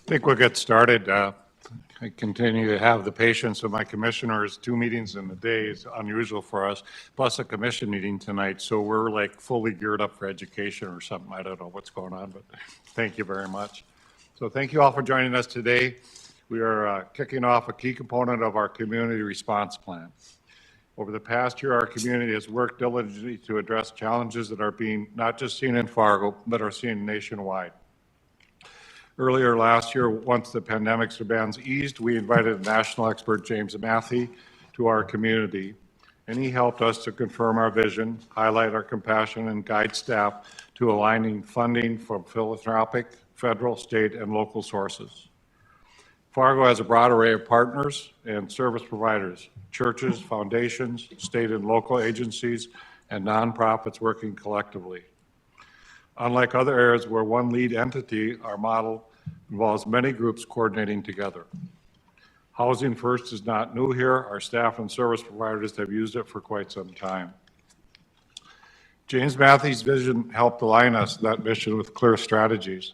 think we'll get started. I continue to have the patience of my commissioners. 2 meetings in a day is unusual for us, plus a commission meeting tonight. So we're like fully geared up for education or something. I don't know what's going on, but thank you very much. So thank you all for joining us today. We are kicking off a key component of our community response plan. Over the past year, our community has worked diligently to address challenges that are being not just seen in Fargo, but are seen nationwide. Earlier last year, once the pandemic's demands eased, we invited national expert James Matthew to our community, and he helped us to confirm our vision, highlight our compassion, and guide staff to aligning funding from philanthropic, federal, state, and local sources. Fargo has a broad array of partners and service providers, churches, foundations, state and local agencies, and nonprofits working collectively. Unlike other areas where one lead entity, our model involves many groups coordinating together. Housing First is not new here. Our staff and service providers have used it for quite some time. James Matthew's vision helped align us that mission with clear strategies.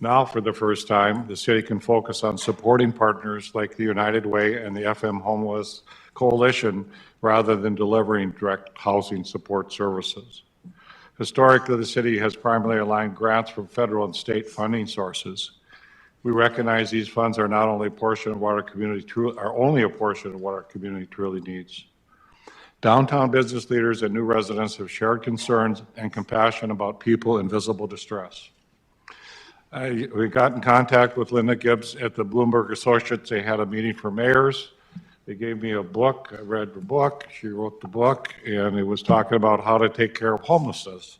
Now, for the first time, the city can focus on supporting partners like the United Way and the FM Homeless Coalition rather than delivering direct housing support services. Historically, the city has primarily aligned grants from federal and state funding sources. We recognize these funds are not only a portion of what our community only a portion of what our community truly needs. Downtown business leaders and new residents have shared concerns and compassion about people in visible distress. We got in contact with Linda Gibbs at the Bloomberg Associates. They had a meeting for mayors. They gave me a book. I read the book. She wrote the book, and it was talking about how to take care of homelessness.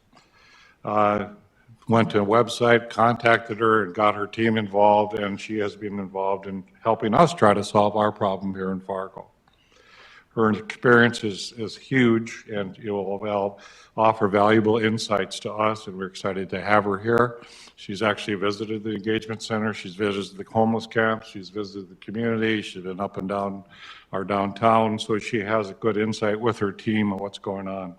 Went to a website, contacted her, and got her team involved, and she has been involved in helping us try to solve our problem here in Fargo. Her experience is huge, and it will offer valuable insights to us, and we're excited to have her here. She's actually visited the engagement center. She's visited the homeless camp. She's visited the community. She's been up and down our downtown, so she has a good insight with her team on what's going on.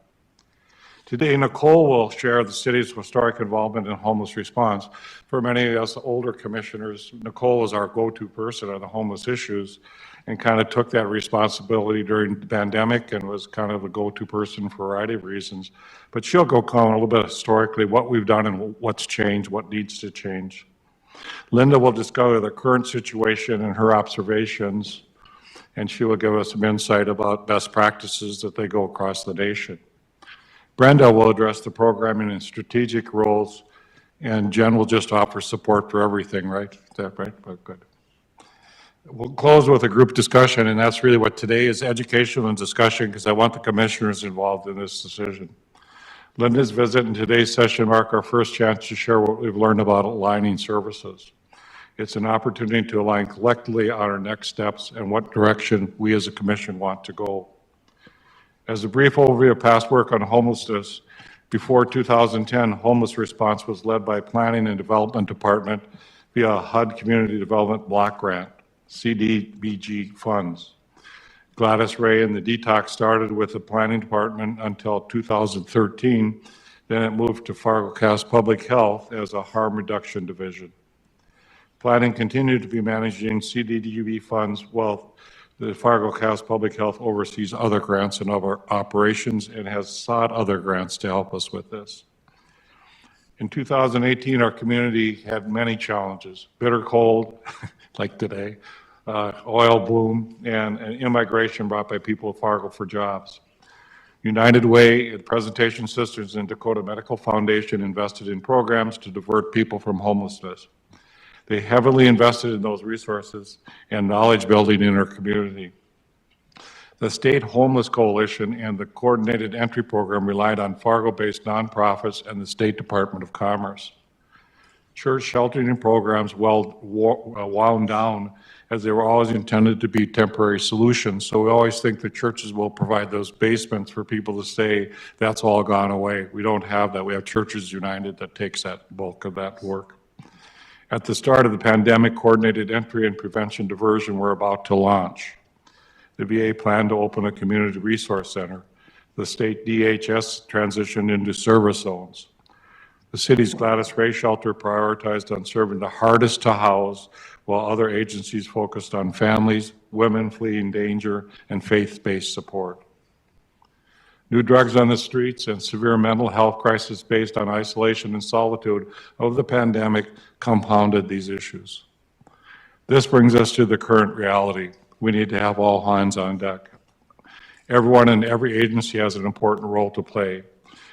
Today, Nicole will share the city's historic involvement in homeless response. For many of us older commissioners, Nicole is our go-to person on the homeless issues and kind of took that responsibility during the pandemic and was kind of a go-to person for a variety of reasons. But she'll go comment a little bit historically what we've done and what's changed, what needs to change. Linda will discuss the current situation and her observations, and she will give us some insight about best practices that they go across the nation. Brenda will address the programming and strategic roles, and Jen will just offer support for everything, right? Is that right? Oh, good. We'll close with a group discussion, and that's really what today is, educational and discussion, because I want the commissioners involved in this decision. Linda's visit and today's session mark our first chance to share what we've learned about aligning services. It's an opportunity to align collectively on our next steps and what direction we as a commission want to go. As a brief overview of past work on homelessness, before 2010, homeless response was led by Planning and Development Department via HUD Community Development Block Grant, CDBG funds. Gladys Ray and the detox started with the Planning Department until 2013. Then it moved to Fargo County Public Health as a harm reduction division. Planning continued to be managing CDBG funds while the Fargo County Public Health oversees other grants and other operations and has sought other grants to help us with this. In 2018, our community had many challenges: bitter cold, like today, oil boom, and immigration brought by people of Fargo for jobs. United Way and Presentation Sisters and Dakota Medical Foundation invested in programs to divert people from homelessness. They heavily invested in those resources and knowledge building in our community. The State Homeless Coalition and the Coordinated Entry Program relied on Fargo-based nonprofits and the State Department of Commerce. Church sheltering programs wound down as they were always intended to be temporary solutions. So we always think the churches will provide those basements for people to stay. That's all gone away. We don't have that. We have Churches United that takes that bulk of that work. At the start of the pandemic, Coordinated Entry and Prevention Diversion were about to launch. The VA planned to open a community resource center. The state DHS transitioned into service zones. The city's Gladys Ray Shelter prioritized on serving the hardest to house, while other agencies focused on families, women fleeing danger, and faith-based support. New drugs on the streets and severe mental health crisis based on isolation and solitude of the pandemic compounded these issues. This brings us to the current reality. We need to have all hands on deck. Everyone in every agency has an important role to play.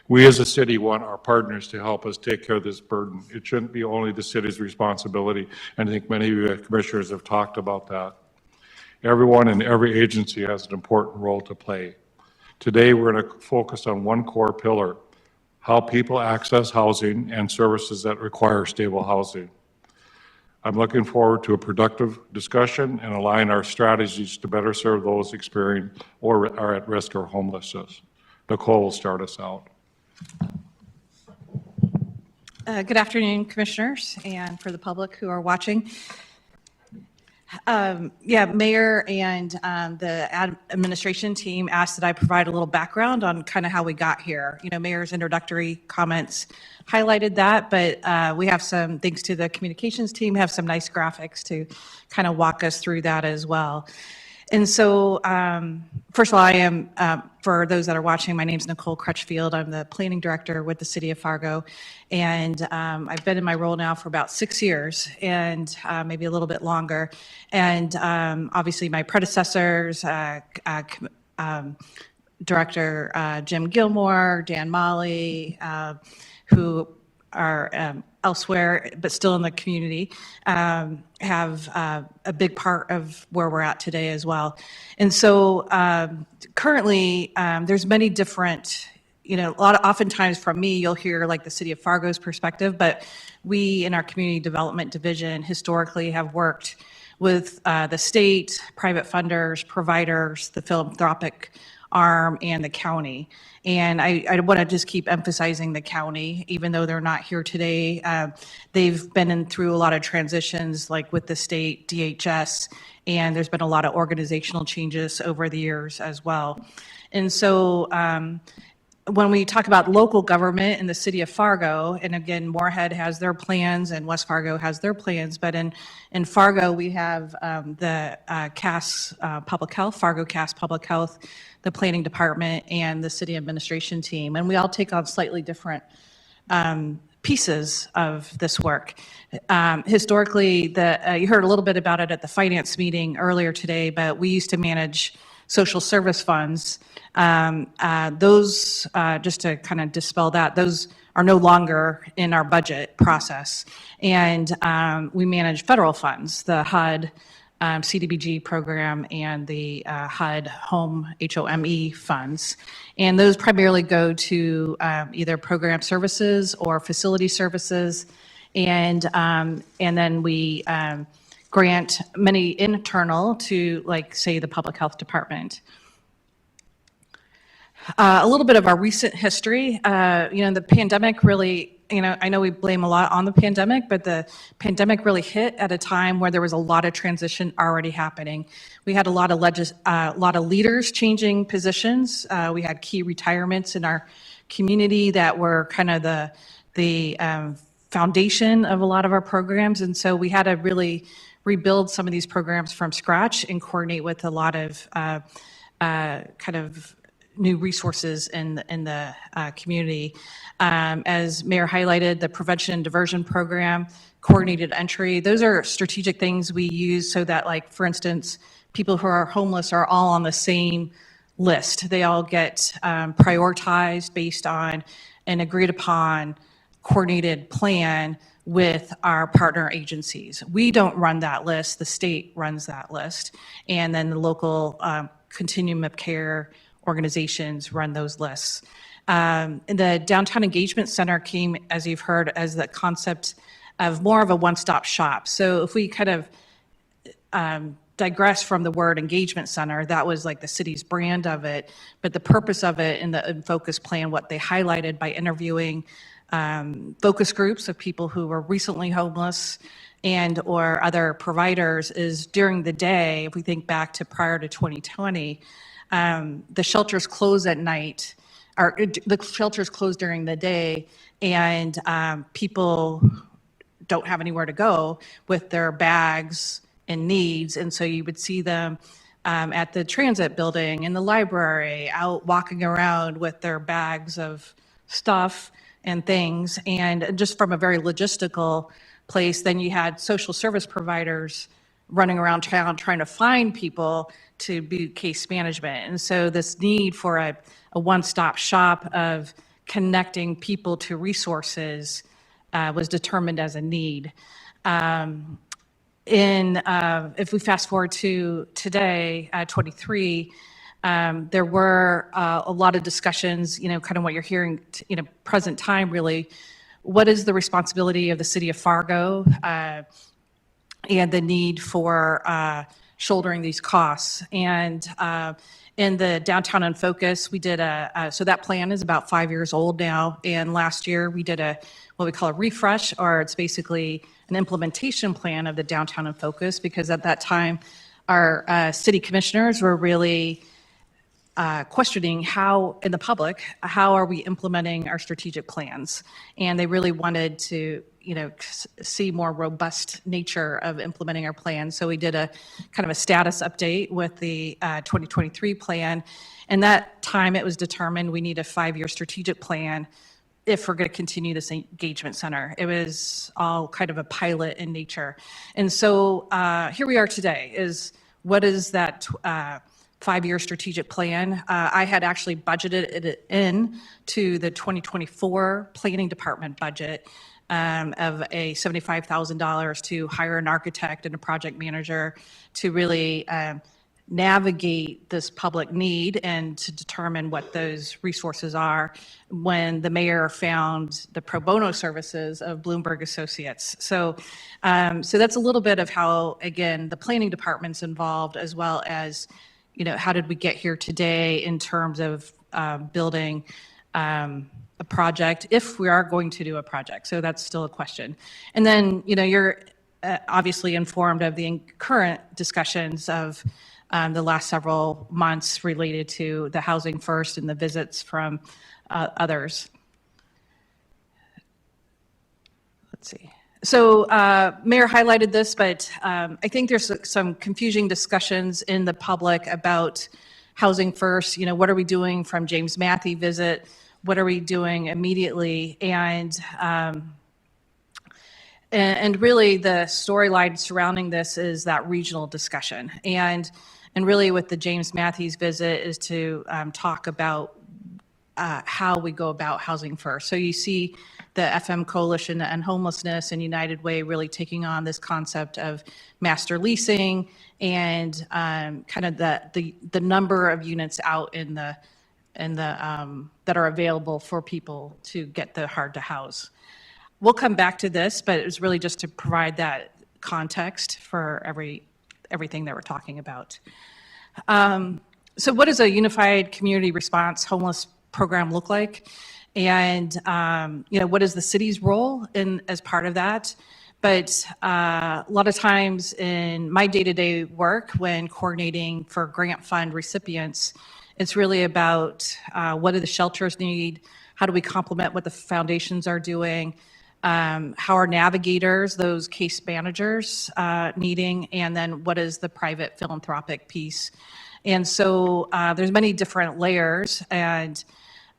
We as a city want our partners to help us take care of this burden. It shouldn't be only the city's responsibility, and I think many of you commissioners have talked about that. Everyone in every agency has an important role to play. Today, we're going to focus on one core pillar, how people access housing and services that require stable housing. I'm looking forward to a productive discussion and align our strategies to better serve those experiencing or are at risk of homelessness. Nicole will start us out. Good afternoon, commissioners, and for the public who are watching. Mayor and the administration team asked that I provide a little background on kind of how we got here. You know, Mayor's introductory comments highlighted that, but we have some, thanks to the communications team, have some nice graphics to kind of walk us through that as well. And so, first of all, I am, for those that are watching, my name is Nicole Crutchfield. I'm the planning director with the city of Fargo. And I've been in my role now for about 6 years and maybe a little bit longer. And obviously my predecessors, Director Jim Gilmore, Dan Molly, who are elsewhere, but still in the community, have a big part of where we're at today as well. And so currently, there's many different, oftentimes from me, you'll hear like the city of Fargo's perspective, but we in our community development division historically have worked with the state, private funders, providers, the philanthropic arm, and the county. And I want to just keep emphasizing the county, even though they're not here today. They've been through a lot of transitions, like with the state, DHS, and there's been a lot of organizational changes over the years as well. And so when we talk about local government in the city of Fargo, and again, Moorhead has their plans and West Fargo has their plans, but in Fargo, we have the CAS Public Health, Fargo CAS Public Health, the planning department, and the city administration team. And we all take on slightly different pieces of this work. Historically, you heard a little bit about it at the finance meeting earlier today, but we used to manage social service funds. Those, just to kind of dispel that, those are no longer in our budget process. And we manage federal funds, the HUD, CDBG program, and the HUD Home, HOME funds. And those primarily go to either program services or facility services. And then we grant many internal to, like, say, the public health department. A little bit of our recent history, the pandemic really, I know we blame a lot on the pandemic, but the pandemic really hit at a time where there was a lot of transition already happening. We had a lot of leaders changing positions. We had key retirements in our community that were kind of the foundation of a lot of our programs. And so we had to really rebuild some of these programs from scratch and coordinate with a lot of kind of new resources in the community. As Mayor highlighted, the prevention and diversion program, coordinated entry, those are strategic things we use so that, like, for instance, people who are homeless are all on the same list. They all get prioritized based on an agreed upon coordinated plan with our partner agencies. We don't run that list, the state runs that list, and then the local continuum of care organizations run those lists. The Downtown Engagement Center came, as you've heard, as the concept of more of a one-stop shop. So if we kind of digress from the word engagement center, that was like the city's brand of it, but the purpose of it in the focus plan, what they highlighted by interviewing focus groups of people who were recently homeless and or other providers, is during the day, if we think back to prior to 2020, the shelters close at night the shelters closed during the day, and people don't have anywhere to go with their bags and needs. And so you would see them at the transit building, in the library, out walking around with their bags of stuff and things. And just from a very logistical place, then you had social service providers running around town trying to find people to do case management. And so this need for a one-stop shop of connecting people to resources was determined as a need. If we fast forward to today, 23, there were a lot of discussions, kind of what you're hearing, present time really. What is the responsibility of the city of Fargo and the need for shouldering these costs? And in the Downtown in Focus, we did so that plan is about 5 years old now. And last year we did what we call a refresh, or it's basically an implementation plan of the Downtown in Focus, because at that time our city commissioners were really questioning how, in the public, how are we implementing our strategic plans? And they really wanted to, see more robust nature of implementing our plan. So we did a kind of a status update with the 2023 plan. And that time it was determined we need a 5-year strategic plan if we're going to continue this engagement center. It was all kind of a pilot in nature. And so here we are today, is what is that 5-year strategic plan? I had actually budgeted it in to the 2024 planning department budget of a $75,000 to hire an architect and a project manager to really navigate this public need and to determine what those resources are, when the mayor found the pro bono services of Bloomberg Associates. So that's a little bit of how, again, the planning department's involved, as well as, how did we get here today in terms of building a project, if we are going to do a project. So that's still a question. And then, you're obviously informed of the current discussions of the last several months related to the Housing First and the visits from others. Let's see. So Mayor highlighted this, but I think there's some confusing discussions in the public about Housing First. What are we doing from James Matthey visit? What are we doing immediately? And really the storyline surrounding this is that regional discussion. And really with the James Matthews visit is to talk about how we go about Housing First. So you see the FM Coalition and Homelessness and United Way really taking on this concept of master leasing and kind of the number of units out in the that are available for people to get the hard to house. We'll come back to this, but it was really just to provide that context for everything that we're talking about. So what does a unified community response homeless program look like? And what is the city's role as part of that? But a lot of times in my day-to-day work, when coordinating for grant fund recipients, it's really about what do the shelters need? How do we complement what the foundations are doing? How are navigators, those case managers, needing? And then what is the private philanthropic piece? And so there's many different layers. And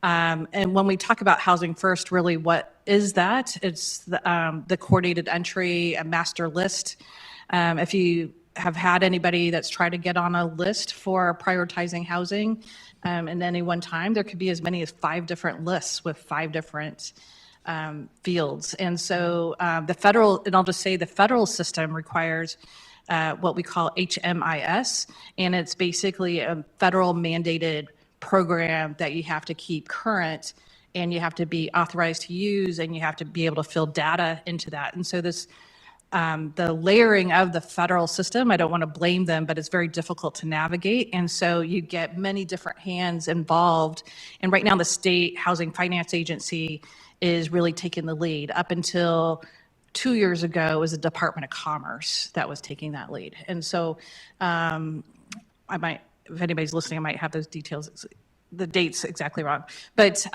when we talk about Housing First, really what is that? It's the coordinated entry, a master list. If you have had anybody that's tried to get on a list for prioritizing housing in any one time, there could be as many as 5 different lists with 5 different fields. And so the federal system requires what we call HMIS, and it's basically a federal mandated program that you have to keep current, and you have to be authorized to use, and you have to be able to fill data into that. And so this the layering of the federal system, I don't want to blame them, but it's very difficult to navigate. And so you get many different hands involved. And right now the State Housing Finance Agency is really taking the lead. Up until 2 years ago, it was the Department of Commerce that was taking that lead. And so I might, if anybody's listening, I might have those details the date's exactly wrong. But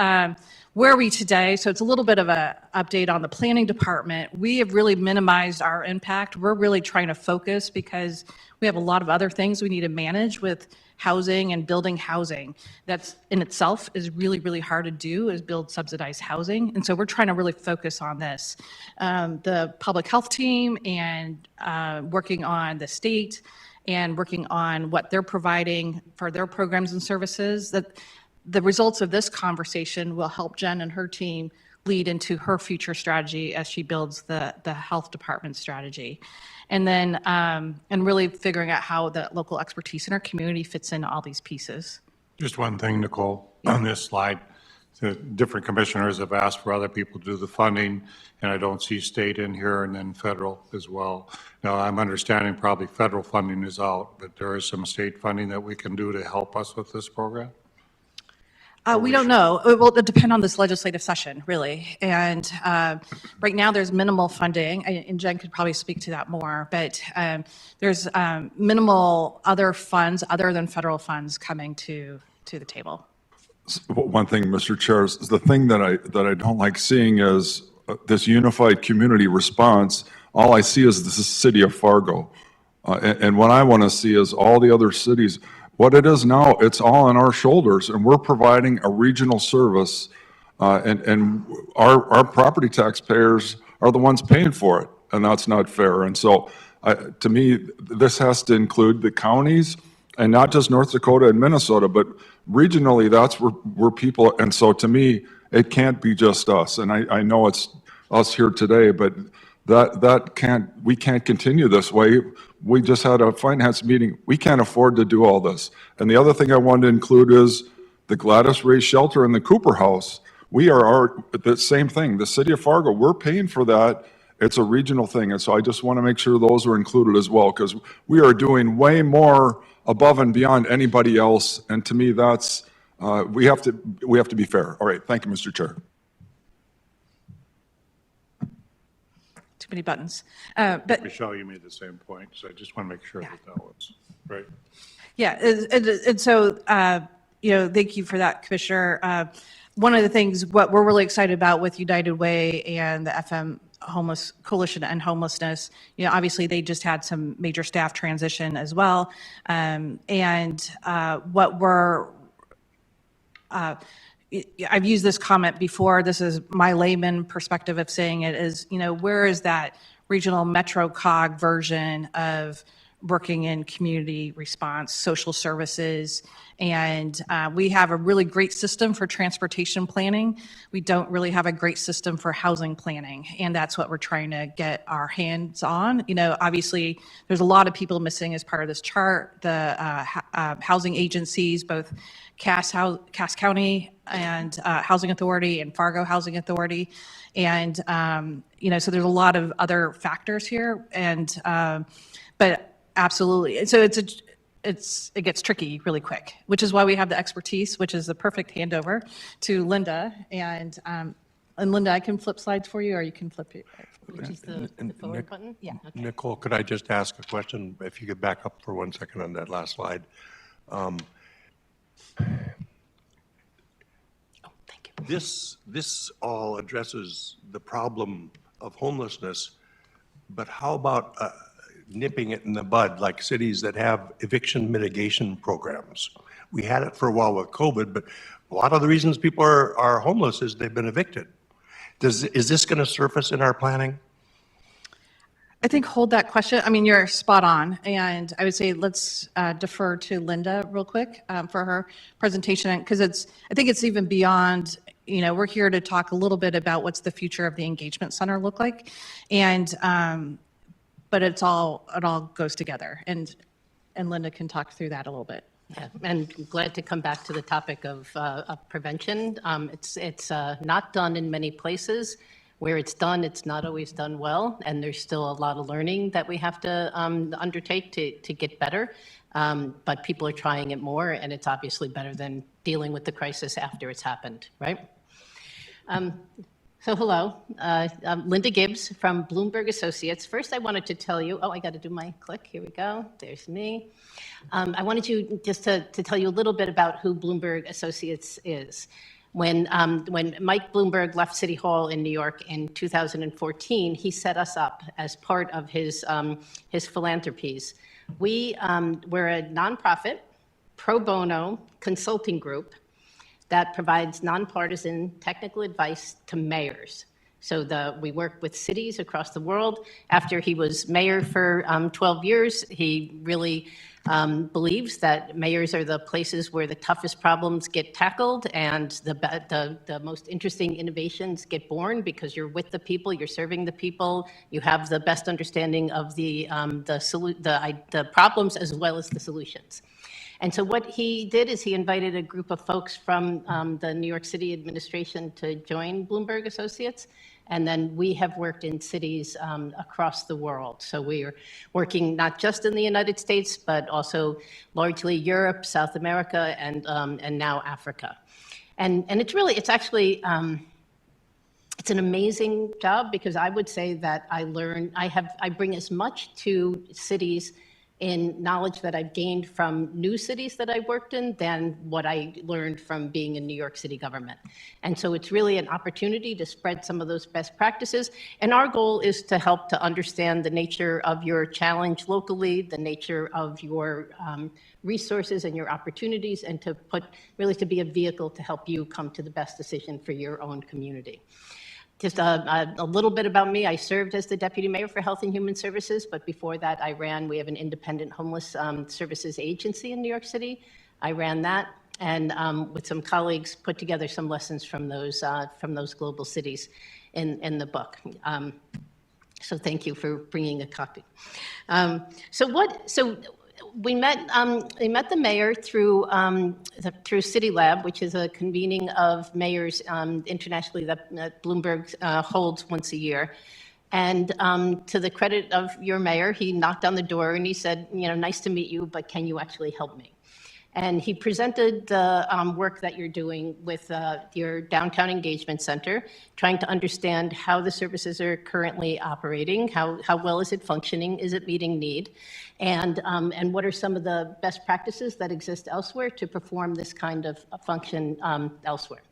where are we today? So it's a little bit of a update on the planning department. We have really minimized our impact. We're really trying to focus because we have a lot of other things we need to manage with housing and building housing. That's in itself is really, really hard to do, is build subsidized housing. And so we're trying to really focus on this. The public health team and working on the state and working on what they're providing for their programs and services, that the results of this conversation will help Jen and her team lead into her future strategy as she builds the health department strategy. And then, and really figuring out how the local expertise in our community fits into all these pieces. Just one thing, Nicole, on this slide, the different commissioners have asked for other people to do the funding, and I don't see state in here, and then federal as well. Now, I'm understanding probably federal funding is out, but there is some state funding that we can do to help us with this program? We don't know. It will depend on this legislative session, really. And right now, there's minimal funding, and Jen could probably speak to that more, but there's minimal other funds other than federal funds coming to the table. One thing, Mr. Chair, is the thing that I don't like seeing is this unified community response. All I see is the city of Fargo. And what I want to see is all the other cities. What it is now, it's all on our shoulders, and we're providing a regional service, and our property taxpayers are the ones paying for it, and that's not fair. And so, to me, this has to include the counties, and not just North Dakota and Minnesota, but regionally, that's where people, and so to me, it can't be just us. And I know it's us here today, but we can't continue this way. We just had a finance meeting. We can't afford to do all this. And the other thing I wanted to include is the Gladys Ray Shelter and the Cooper House. We are the same thing. The city of Fargo, we're paying for that. It's a regional thing. And so I just want to make sure those are included as well, because we are doing way more above and beyond anybody else. And to me, that's, we have to be fair. All right. Thank you, Mr. Chair. Too many buttons. But Michelle, you made the same point, so I just want to make sure that was right. yeah, and so, thank you for that, Commissioner. One of the things, what we're really excited about with United Way and the FM Homeless Coalition and Homelessness, obviously they just had some major staff transition as well. What we're, I've used this comment before, this is my layman perspective of saying it is, where is that regional metro cog version of working in community response, social services, and we have a really great system for transportation planning. We don't really have a great system for housing planning, and that's what we're trying to get our hands on. Obviously, there's a lot of people missing as part of this chart. The housing agencies, both Cass County and Housing Authority and Fargo Housing Authority, and so there's a lot of other factors here, and but absolutely. So it gets tricky really quick, which is why we have the expertise, which is the perfect handover to Linda. And Linda, I can flip slides for you, or you can flip it. Which is the forward button? Yeah. Okay. Nicole, could I just ask a question? If you could back up for 1 second on that last slide. Oh, thank you. This all addresses the problem of homelessness, but how about nipping it in the bud, like cities that have eviction mitigation programs? We had it for a while with COVID, but a lot of the reasons people are homeless is they've been evicted. Is this going to surface in our planning? I think hold that question. I mean, you're spot on. And I would say let's defer to Linda real quick for her presentation, because I think it's even beyond, we're here to talk a little bit about what's the future of the engagement center look like. And but it all goes together, and Linda can talk through that a little bit. Yeah, and glad to come back to the topic of prevention. It's not done in many places. Where it's done, it's not always done well, and there's still a lot of learning that we have to undertake to get better. But people are trying it more, and it's obviously better than dealing with the crisis after it's happened, right? So hello, I'm Linda Gibbs from Bloomberg Associates. First, I wanted to tell you, I got to do my click. Here we go. There's me. I wanted you just to tell you a little bit about who Bloomberg Associates is. When Mike Bloomberg left City Hall in New York in 2014, he set us up as part of his philanthropies. We're a nonprofit, pro bono consulting group that provides nonpartisan technical advice to mayors. So we work with cities across the world. After he was mayor for 12 years, he really believes that mayors are the places where the toughest problems get tackled and the most interesting innovations get born, because you're with the people, you're serving the people, you have the best understanding of the problems as well as the solutions. And so what he did is he invited a group of folks from the New York City administration to join Bloomberg Associates. And then we have worked in cities across the world. So we are working not just in the United States, but also largely Europe, South America, and now Africa. And it's actually it's an amazing job, because I would say that I bring as much to cities in knowledge that I've gained from new cities that I've worked in than what I learned from being in New York City government. And so it's really an opportunity to spread some of those best practices. And our goal is to help to understand the nature of your challenge locally, the nature of your resources and your opportunities, and to be a vehicle to help you come to the best decision for your own community. Just a little bit about me. I served as the Deputy Mayor for Health and Human Services, but before that we have an independent homeless services agency in New York City. I ran that, and with some colleagues put together some lessons from those global cities in the book. So thank you for bringing a copy. We met the mayor through City Lab, which is a convening of mayors internationally that Bloomberg holds once a year. And to the credit of your mayor, he knocked on the door and he said, nice to meet you, but can you actually help me? And he presented the work that you're doing with your Downtown Engagement Center, trying to understand how the services are currently operating, how well is it functioning, is it meeting need, and what are some of the best practices that exist elsewhere to perform this kind of function elsewhere.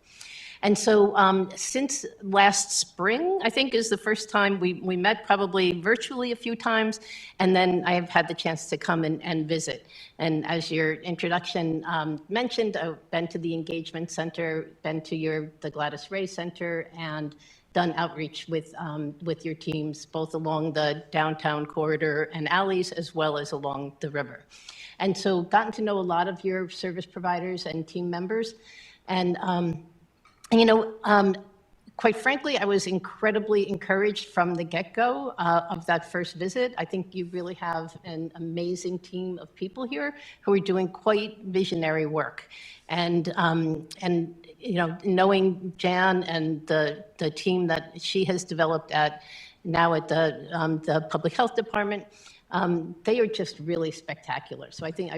And so since last spring, I think, is the first time we met, probably virtually a few times, and then I have had the chance to come and visit. And as your introduction mentioned, I've been to the Engagement Center, been to the Gladys Ray Center, and done outreach with your teams, both along the downtown corridor and alleys, as well as along the river. And so gotten to know a lot of your service providers and team members. And quite frankly, I was incredibly encouraged from the get-go of that first visit. I think you really have an amazing team of people here who are doing quite visionary work. And knowing Jan and the team that she has developed now at the Public Health Department, they are just really spectacular. So I think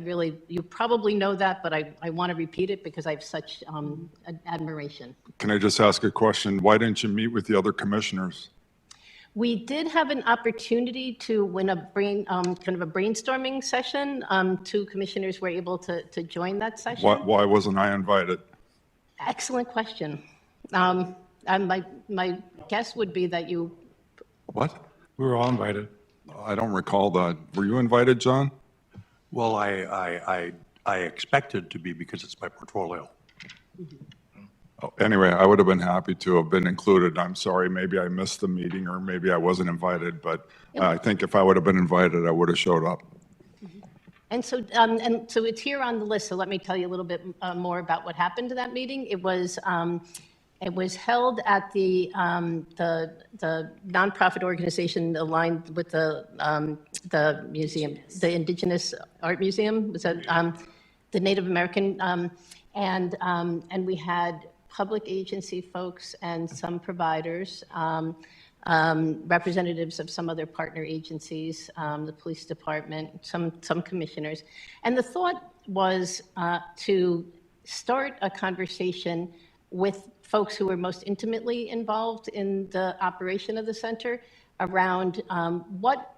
you probably know that, but I want to repeat it because I have such admiration. Can I just ask a question? Why didn't you meet with the other commissioners? We did have an opportunity to win a kind of a brainstorming session. Two commissioners were able to join that session. Why wasn't I invited? Excellent question. And my guess would be that you. What? We were all invited. I don't recall that. Were you invited, John? Well, I expected to be because it's my portfolio. Oh, anyway, I would have been happy to have been included. I'm sorry, maybe I missed the meeting or maybe I wasn't invited, but I think if I would have been invited, I would have showed up. And so it's here on the list. So let me tell you a little bit more about what happened to that meeting. It was held at the nonprofit organization aligned with the museum, the Indigenous Art Museum. Was that the Native American? And we had public agency folks and some providers, representatives of some other partner agencies, the police department, some commissioners. And the thought was to start a conversation with folks who were most intimately involved in the operation of the center around what,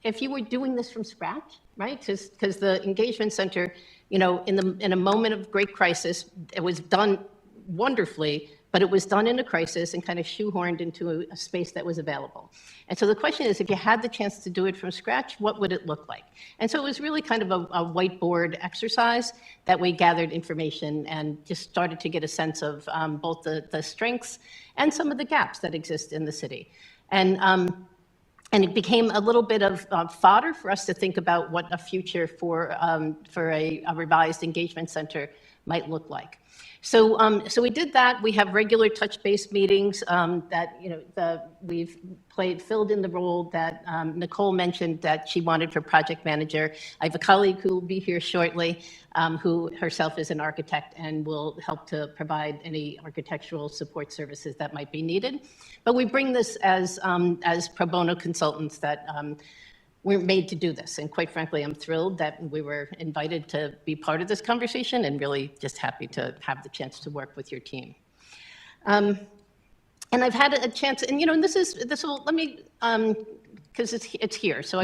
if you were doing this from scratch, right? Because the engagement center, you know, in a moment of great crisis, it was done wonderfully, but it was done in a crisis and kind of shoehorned into a space that was available. And so the question is, if you had the chance to do it from scratch, what would it look like? And so it was really kind of a whiteboard exercise that we gathered information and just started to get a sense of both the strengths and some of the gaps that exist in the city. And it became a little bit of fodder for us to think about what a future for a revised engagement center might look like. So we did that. We have regular touch-base meetings that, you know, we've filled in the role that Nicole mentioned that she wanted for project manager. I have a colleague who will be here shortly, who herself is an architect and will help to provide any architectural support services that might be needed. But we bring this as pro bono consultants that we're made to do this. And quite frankly, I'm thrilled that we were invited to be part of this conversation and really just happy to have the chance to work with your team. And I've had a chance, and you know, and this will, let me, because it's here. So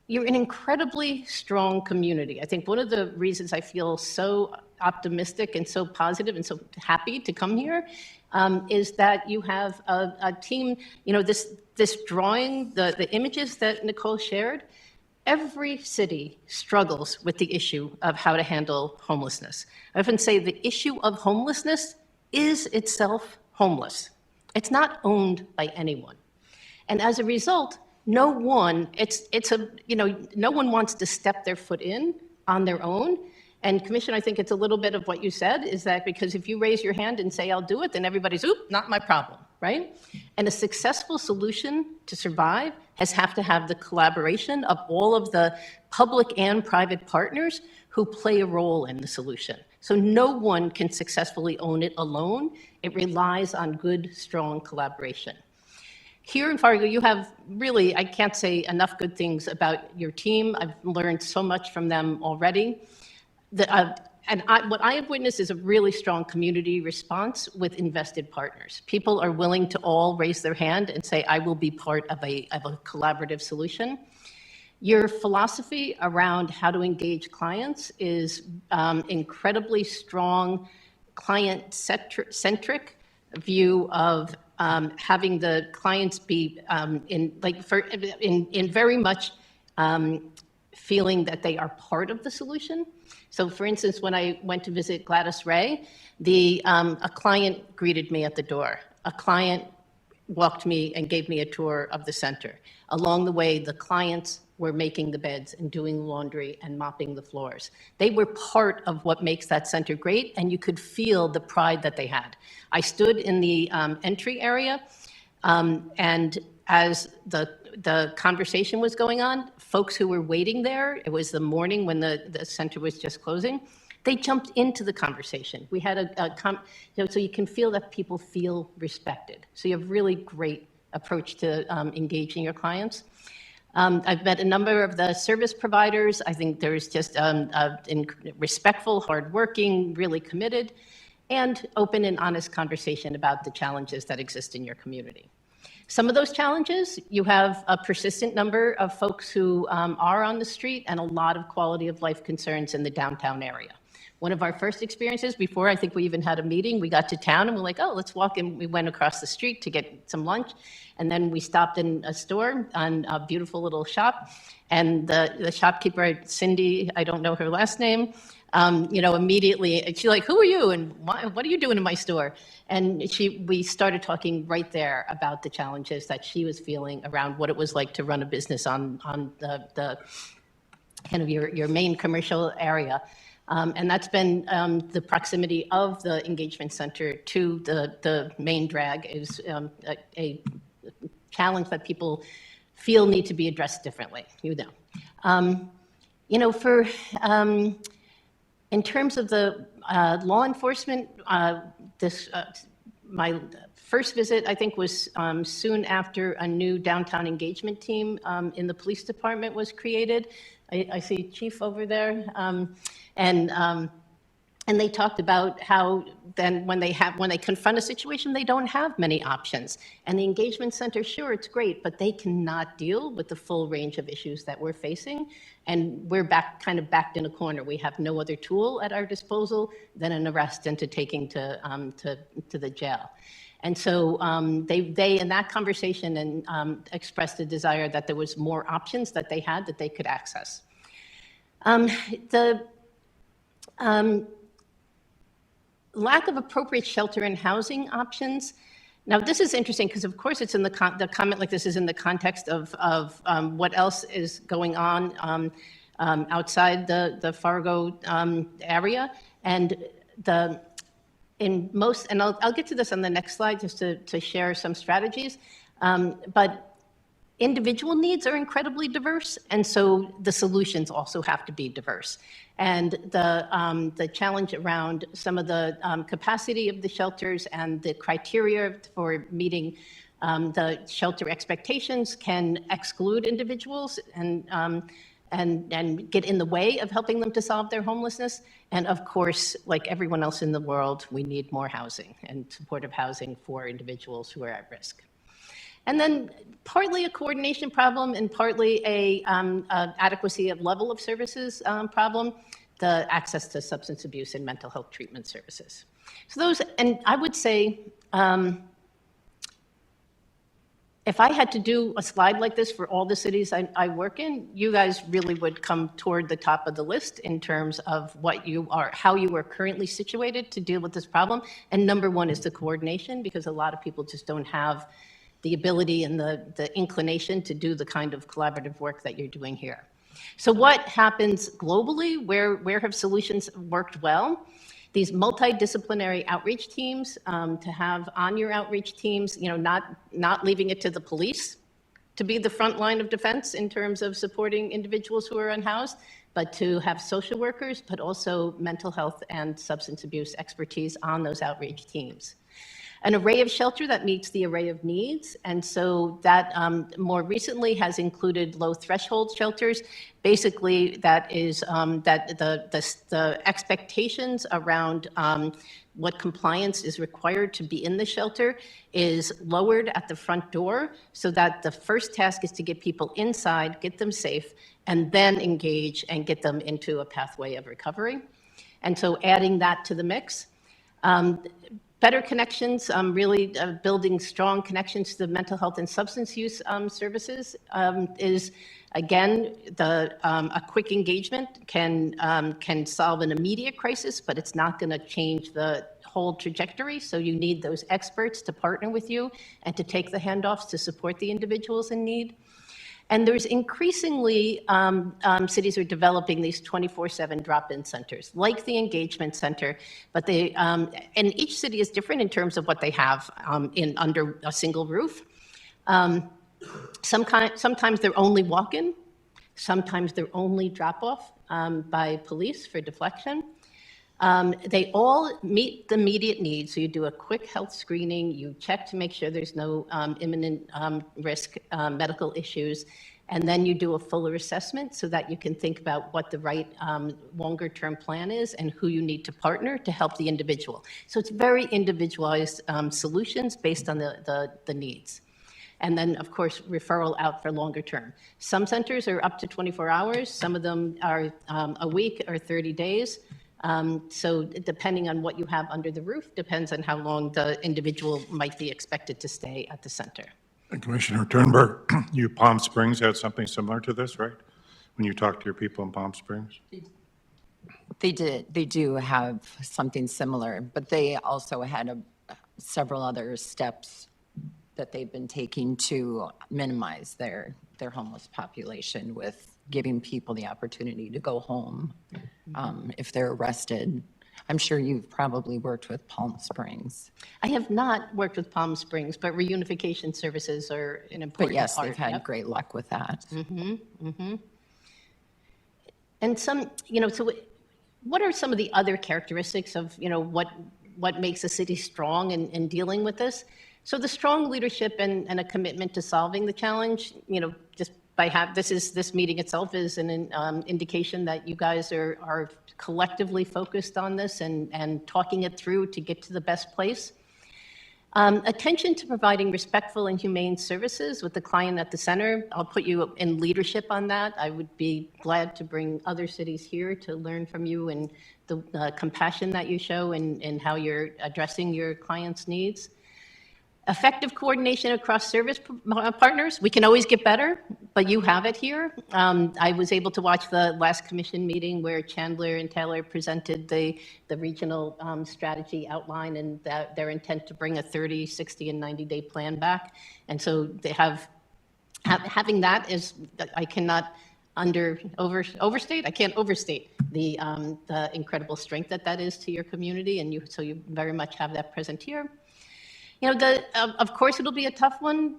you're an incredibly strong community. I think one of the reasons I feel so optimistic and so positive and so happy to come here is that you have a team, you know, this drawing, the images that Nicole shared, every city struggles with the issue of how to handle homelessness. I often say the issue of homelessness is itself homeless. It's not owned by anyone. And as a result, no one wants to step their foot in on their own. And Commissioner, I think it's a little bit of what you said, is that because if you raise your hand and say, I'll do it, then everybody's, oop, not my problem, right? And a successful solution to survive have to have the collaboration of all of the public and private partners who play a role in the solution. So no one can successfully own it alone. It relies on good, strong collaboration. Here in Fargo, you have really, I can't say enough good things about your team. I've learned so much from them already. What I have witnessed is a really strong community response with invested partners. People are willing to all raise their hand and say, I will be part of a collaborative solution. Your philosophy around how to engage clients is incredibly strong, client-centric view of having the clients be in very much feeling that they are part of the solution. So for instance, when I went to visit Gladys Ray, a client greeted me at the door. A client walked me and gave me a tour of the center. Along the way, the clients were making the beds and doing laundry and mopping the floors. They were part of what makes that center great, and you could feel the pride that they had. I stood in the entry area, and as the conversation was going on, folks who were waiting there, it was the morning when the center was just closing, they jumped into the conversation. We had so you can feel that people feel respected. So you have really great approach to engaging your clients. I've met a number of the service providers. I think there's just respectful, hardworking, really committed, and open and honest conversation about the challenges that exist in your community. Some of those challenges, you have a persistent number of folks who are on the street and a lot of quality of life concerns in the downtown area. One of our first experiences, before I think we even had a meeting, we got to town and we're like, oh, let's walk in. We went across the street to get some lunch. And then we stopped in a store, on a beautiful little shop. And the shopkeeper, Cindy, I don't know her last name, immediately, she's like, who are you? And what are you doing in my store? And we started talking right there about the challenges that she was feeling around what it was like to run a business on the kind of your main commercial area. And that's been the proximity of the engagement center to the main drag is a challenge that people feel need to be addressed differently, in terms of the law enforcement, my first visit, I think, was soon after a new downtown engagement team in the police department was created. I see Chief over there. And they talked about how then when they confront a situation, they don't have many options. And the engagement center, sure, it's great, but they cannot deal with the full range of issues that we're facing. And we're kind of backed in a corner. We have no other tool at our disposal than an arrest and to taking to the jail. And so they in that conversation expressed a desire that there was more options that they had that they could access. Lack of appropriate shelter and housing options. Now, this is interesting because, of course, it's in the comment like this is in the context of what else is going on outside the Fargo area. And I'll get to this on the next slide just to share some strategies. But individual needs are incredibly diverse, and so the solutions also have to be diverse. And the challenge around some of the capacity of the shelters and the criteria for meeting the shelter expectations can exclude individuals and get in the way of helping them to solve their homelessness. And of course, like everyone else in the world, we need more housing and supportive housing for individuals who are at risk. And then partly a coordination problem and partly a adequacy of level of services problem, the access to substance abuse and mental health treatment services. So those, and I would say, if I had to do a slide like this for all the cities I work in, you guys really would come toward the top of the list in terms of how you are currently situated to deal with this problem. And number one is the coordination, because a lot of people just don't have the ability and the inclination to do the kind of collaborative work that you're doing here. So what happens globally? Where have solutions worked well? These multidisciplinary outreach teams, to have on your outreach teams, not leaving it to the police to be the front line of defense in terms of supporting individuals who are unhoused, but to have social workers, but also mental health and substance abuse expertise on those outreach teams. An array of shelter that meets the array of needs. And so that more recently has included low threshold shelters. Basically, that is that the expectations around what compliance is required to be in the shelter is lowered at the front door, so that the first task is to get people inside, get them safe, and then engage and get them into a pathway of recovery. And so adding that to the mix. Better connections, really building strong connections to the mental health and substance use services is, again, a quick engagement can solve an immediate crisis, but it's not going to change the whole trajectory. So you need those experts to partner with you and to take the handoffs to support the individuals in need. And there's increasingly, cities are developing these 24/7 drop-in centers, like the engagement center, but and each city is different in terms of what they have under a single roof. Sometimes they're only walk-in, sometimes they're only drop-off by police for deflection. They all meet the immediate needs. So you do a quick health screening, you check to make sure there's no imminent risk, medical issues, and then you do a fuller assessment so that you can think about what the right longer term plan is and who you need to partner to help the individual. So it's very individualized solutions based on the needs. And then, of course, referral out for longer term. Some centers are up to 24 hours. Some of them are a week or 30 days. So depending on what you have under the roof, depends on how long the individual might be expected to stay at the center. And Commissioner Turnberg, you Palm Springs had something similar to this, right? When you talked to your people in Palm Springs? They did. They do have something similar, but they also had several other steps that they've been taking to minimize their homeless population, with giving people the opportunity to go home if they're arrested. I'm sure you've probably worked with Palm Springs. I have not worked with Palm Springs, but reunification services are an important part. But yes, they've had great luck with that. And so what are some of the other characteristics of, what makes a city strong in dealing with this? So the strong leadership and a commitment to solving the challenge, just this meeting itself is an indication that you guys are collectively focused on this and talking it through to get to the best place. Attention to providing respectful and humane services with the client at the center. I'll put you in leadership on that. I would be glad to bring other cities here to learn from you and the compassion that you show and how you're addressing your clients' needs. Effective coordination across service partners. We can always get better, but you have it here. I was able to watch the last commission meeting where Chandler and Taylor presented the regional strategy outline and their intent to bring a 30, 60, and 90-day plan back. And so they having that is, I cannot overstate. I can't overstate the incredible strength that is to your community, and so you very much have that present here. You know, of course, it'll be a tough one.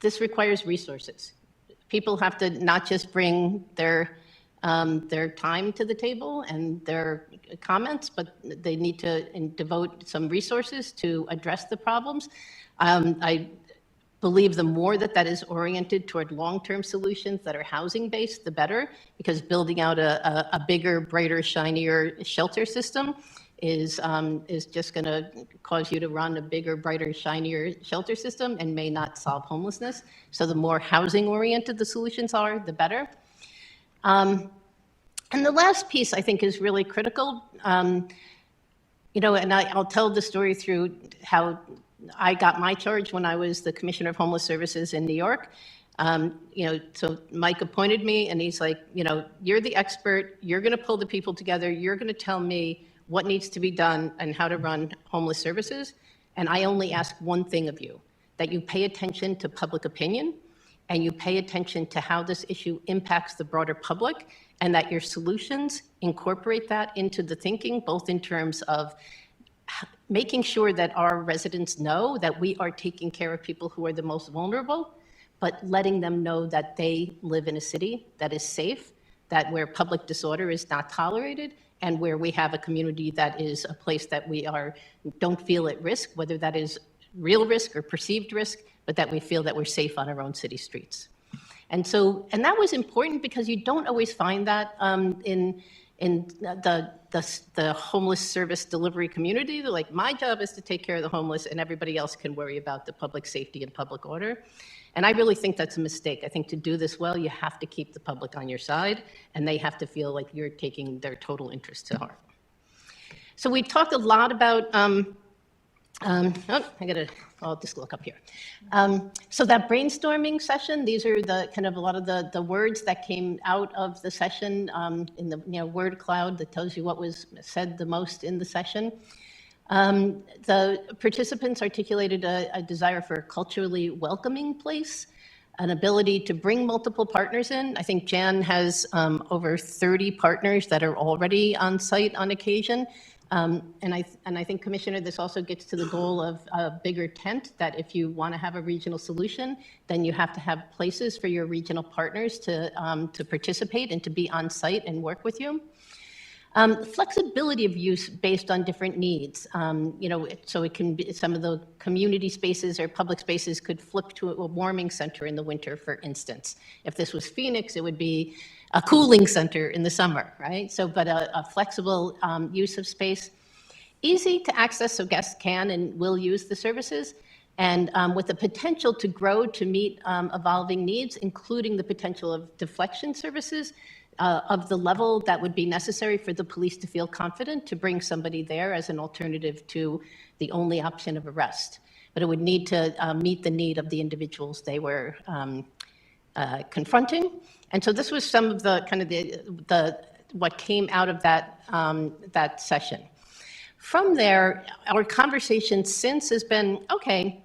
This requires resources. People have to not just bring their time to the table and their comments, but they need to devote some resources to address the problems. I believe the more that is oriented toward long-term solutions that are housing-based, the better, because building out a bigger, brighter, shinier shelter system is just going to cause you to run a bigger, brighter, shinier shelter system and may not solve homelessness. So the more housing-oriented the solutions are, the better. And the last piece, I think, is really critical. You know, and I'll tell the story through how I got my charge when I was the Commissioner of Homeless Services in New York. You know, so Mike appointed me, and he's like, you know, you're the expert. You're going to pull the people together. You're going to tell me what needs to be done and how to run homeless services. And I only ask one thing of you, that you pay attention to public opinion and you pay attention to how this issue impacts the broader public, and that your solutions incorporate that into the thinking, both in terms of making sure that our residents know that we are taking care of people who are the most vulnerable, but letting them know that they live in a city that is safe, that where public disorder is not tolerated, and where we have a community that is a place that we don't feel at risk, whether that is real risk or perceived risk, but that we feel that we're safe on our own city streets. And that was important because you don't always find that in the homeless service delivery community. They're like, my job is to take care of the homeless and everybody else can worry about the public safety and public order. And I really think that's a mistake. I think to do this well, you have to keep the public on your side, and they have to feel like you're taking their total interest to heart. So we talked a lot about, I'll just look up here. So that brainstorming session, these are the kind of a lot of the words that came out of the session in the word cloud that tells you what was said the most in the session. The participants articulated a desire for a culturally welcoming place, an ability to bring multiple partners in. I think Jan has over 30 partners that are already on site on occasion. And I think, Commissioner, this also gets to the goal of a bigger tent, that if you want to have a regional solution, then you have to have places for your regional partners to participate and to be on site and work with you. Flexibility of use based on different needs. So it can be some of the community spaces or public spaces could flip to a warming center in the winter, for instance. If this was Phoenix, it would be a cooling center in the summer, right? So, but a flexible use of space. Easy to access so guests can and will use the services, and with the potential to grow to meet evolving needs, including the potential of deflection services of the level that would be necessary for the police to feel confident to bring somebody there as an alternative to the only option of arrest. But it would need to meet the need of the individuals they were confronting. And so this was some of the kind of the what came out of that session. From there, our conversation since has been, okay,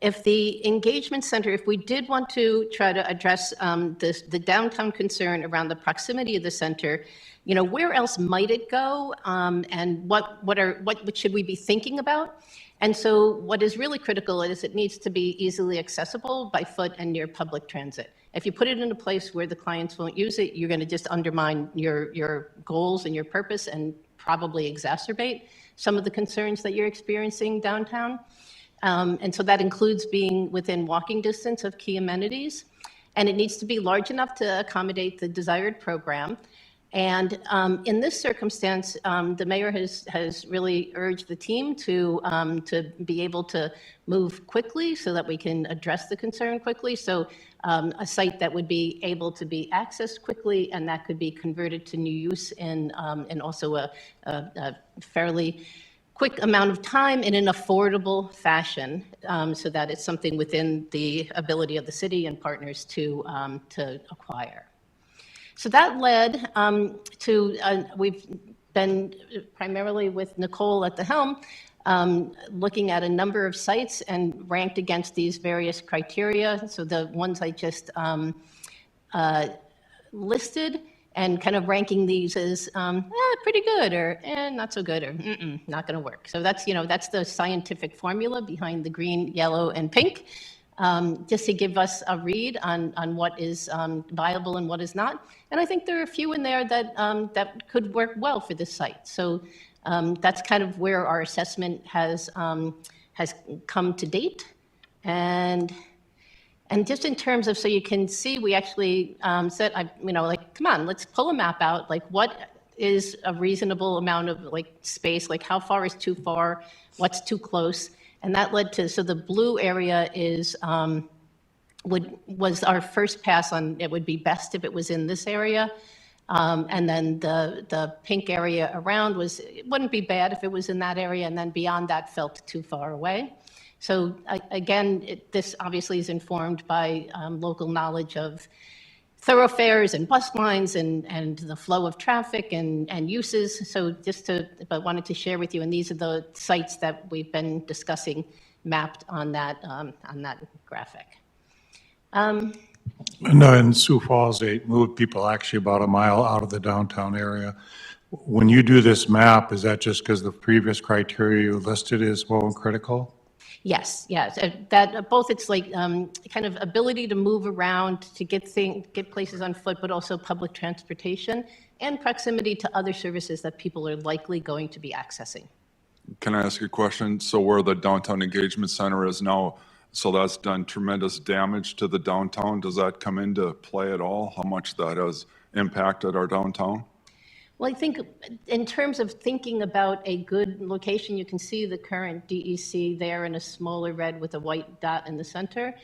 if the engagement center, if we did want to try to address the downtown concern around the proximity of the center, where else might it go, and what should we be thinking about? And so what is really critical is it needs to be easily accessible by foot and near public transit. If you put it in a place where the clients won't use it, you're going to just undermine your goals and your purpose and probably exacerbate some of the concerns that you're experiencing downtown. And so that includes being within walking distance of key amenities. And it needs to be large enough to accommodate the desired program. And in this circumstance, the mayor has really urged the team to be able to move quickly so that we can address the concern quickly. So a site that would be able to be accessed quickly and that could be converted to new use in and also a fairly quick amount of time in an affordable fashion, so that it's something within the ability of the city and partners to acquire. So that led to, we've been primarily with Nicole at the helm, looking at a number of sites and ranked against these various criteria. So the ones I just listed, and kind of ranking these as pretty good, or not so good, or not going to work. So that's, that's the scientific formula behind the green, yellow, and pink. Just to give us a read on what is viable and what is not. And I think there are a few in there that, that could work well for this site. So that's kind of where our assessment has come to date. And just in terms of, so you can see, we actually said, like, come on, let's pull a map out. Like, what is a reasonable amount of like space? Like, how far is too far? What's too close? And that led to, so the blue area is, was our first pass on, it would be best if it was in this area. And then the pink area around was, it wouldn't be bad if it was in that area, and then beyond that felt too far away. So again, this obviously is informed by local knowledge of thoroughfares and bus lines and the flow of traffic and uses. So but wanted to share with you, and these are the sites that we've been discussing mapped on that graphic. No, in Sioux Falls, they moved people actually about a mile out of the downtown area. When you do this map, is that just because the previous criteria you listed is more critical? Yes, yes, that both it's like kind of ability to move around, to get places on foot, but also public transportation and proximity to other services that people are likely going to be accessing. Can I ask a question? So where the downtown engagement center is now, so that's done tremendous damage to the downtown. Does that come into play at all? How much that has impacted our downtown? Well, I think in terms of thinking about a good location, you can see the current DEC there in a smaller red with a white dot in the center.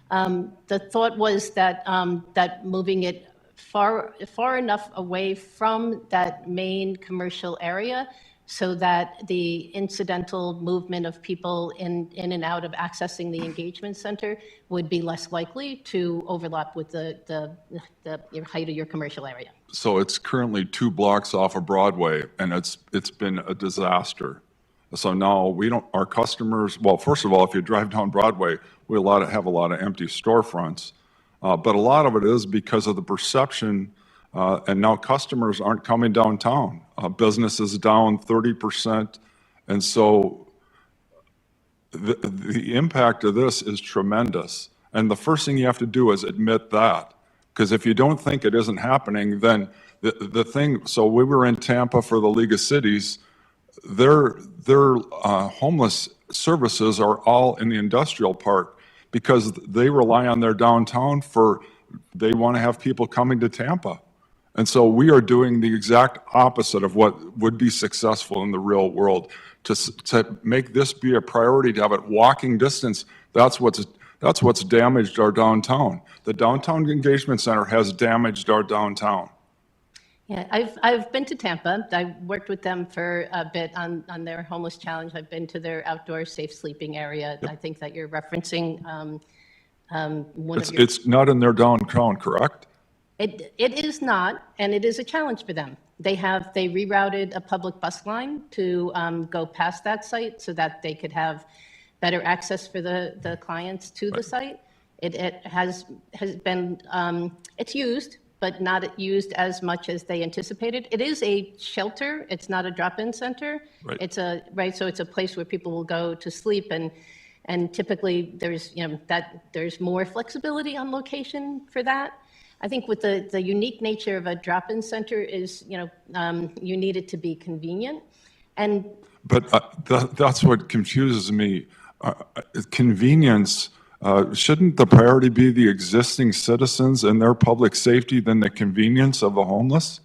The thought was that that moving it far enough away from that main commercial area so that the incidental movement of people in and out of accessing the engagement center would be less likely to overlap with the height of your commercial area. So it's currently 2 blocks off of Broadway, and it's been a disaster. So now our customers, well, first of all, if you drive down Broadway, we have a lot of empty storefronts. But a lot of it is because of the perception, and now customers aren't coming downtown. Business is down 30%. And so the impact of this is tremendous. And the first thing you have to do is admit that. Because if you don't think it isn't happening, then the thing, so we were in Tampa for the League of Cities, their homeless services are all in the industrial park because they rely on their downtown they want to have people coming to Tampa. And so we are doing the exact opposite of what would be successful in the real world. To make this be a priority, to have it walking distance, that's what's damaged our downtown. The Downtown Engagement Center has damaged our downtown. Yeah, I've been to Tampa. I worked with them for a bit on their homeless challenge. I've been to their outdoor safe sleeping area. Yep. I think that you're referencing It's not in their downtown, correct? It is not, and it is a challenge for them. They rerouted a public bus line to go past that site so that they could have better access for the clients to the site. It has been, it's used, but not used as much as they anticipated. It is a shelter. It's not a drop-in center. Right. So it's a place where people will go to sleep, and typically there's, there's more flexibility on location for that. I think with the unique nature of a drop-in center is, you need it to be convenient. But that's what confuses me. convenience, shouldn't the priority be the existing citizens and their public safety than the convenience of the homeless?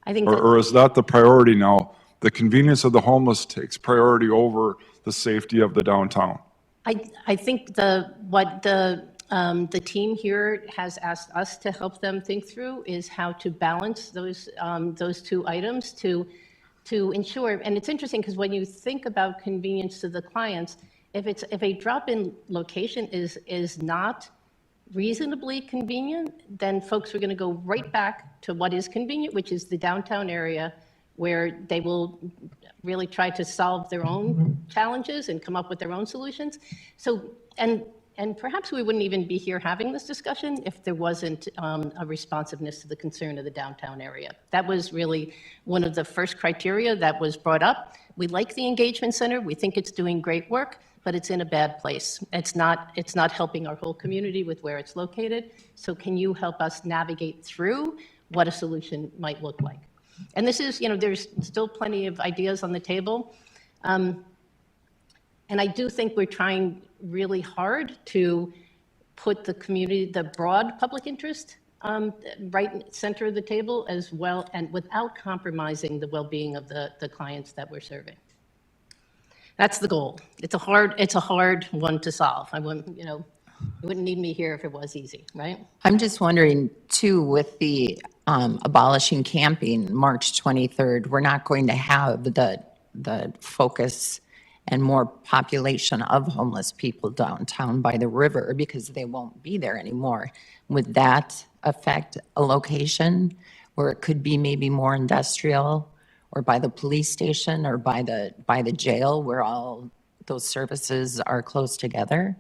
I think Or is that the priority now? The convenience of the homeless takes priority over the safety of the downtown? I think what the team here has asked us to help them think through is how to balance those two items to ensure, and it's interesting because when you think about convenience to the clients, if a drop-in location is not reasonably convenient, then folks are going to go right back to what is convenient, which is the downtown area, where they will really try to solve their own challenges and come up with their own solutions. So, and perhaps we wouldn't even be here having this discussion if there wasn't a responsiveness to the concern of the downtown area. That was really one of the first criteria that was brought up. We like the engagement center. We think it's doing great work, but it's in a bad place. It's not helping our whole community with where it's located. So can you help us navigate through what a solution might look like? And this is, there's still plenty of ideas on the table. And I do think we're trying really hard to put the community, the broad public interest, right in the center of the table as well, and without compromising the well-being of the clients that we're serving. That's the goal. It's a hard one to solve. I wouldn't, you wouldn't need me here if it was easy, right? I'm just wondering too, with the abolishing camping, March 23rd, we're not going to have the focus and more population of homeless people downtown by the river because they won't be there anymore. Would that affect a location where it could be maybe more industrial, or by the police station, or by the jail where all those services are close together?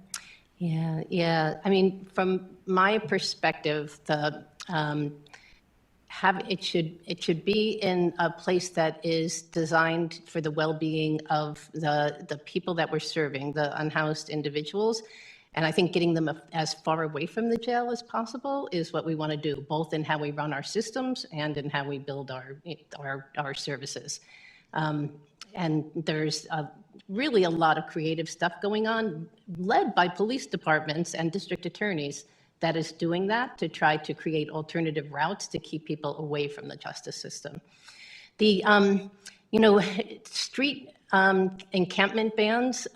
Yeah. I mean, from my perspective, it should be in a place that is designed for the well-being of the people that we're serving, the unhoused individuals. And I think getting them as far away from the jail as possible is what we want to do, both in how we run our systems and in how we build our services. And there's really a lot of creative stuff going on, led by police departments and district attorneys, that is doing that to try to create alternative routes to keep people away from the justice system. The, street encampment bans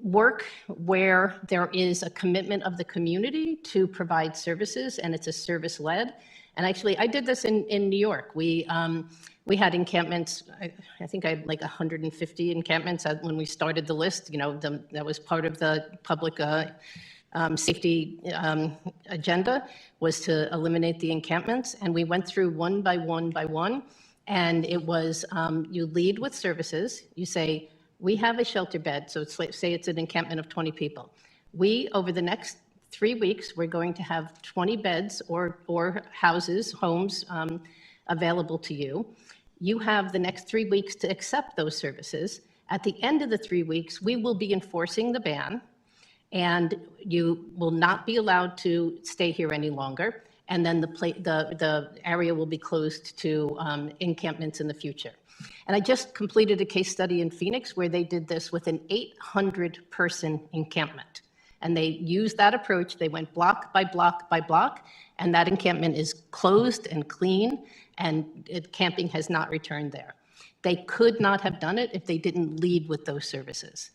work where there is a commitment of the community to provide services, and it's a service-led. And actually, I did this in New York. We had encampments. I think I had like 150 encampments when we started the list. That was part of the public safety agenda, was to eliminate the encampments. And we went through one by one by one. And it was, you lead with services. You say, we have a shelter bed. So say it's an encampment of 20 people. We, over the next 3 weeks, we're going to have 20 beds or houses, homes available to you. You have the next 3 weeks to accept those services. At the end of the 3 weeks, we will be enforcing the ban, and you will not be allowed to stay here any longer. And then the area will be closed to encampments in the future. And I just completed a case study in Phoenix where they did this with an 800-person encampment. And they used that approach. They went block by block by block, and that encampment is closed and clean, and camping has not returned there. They could not have done it if they didn't lead with those services.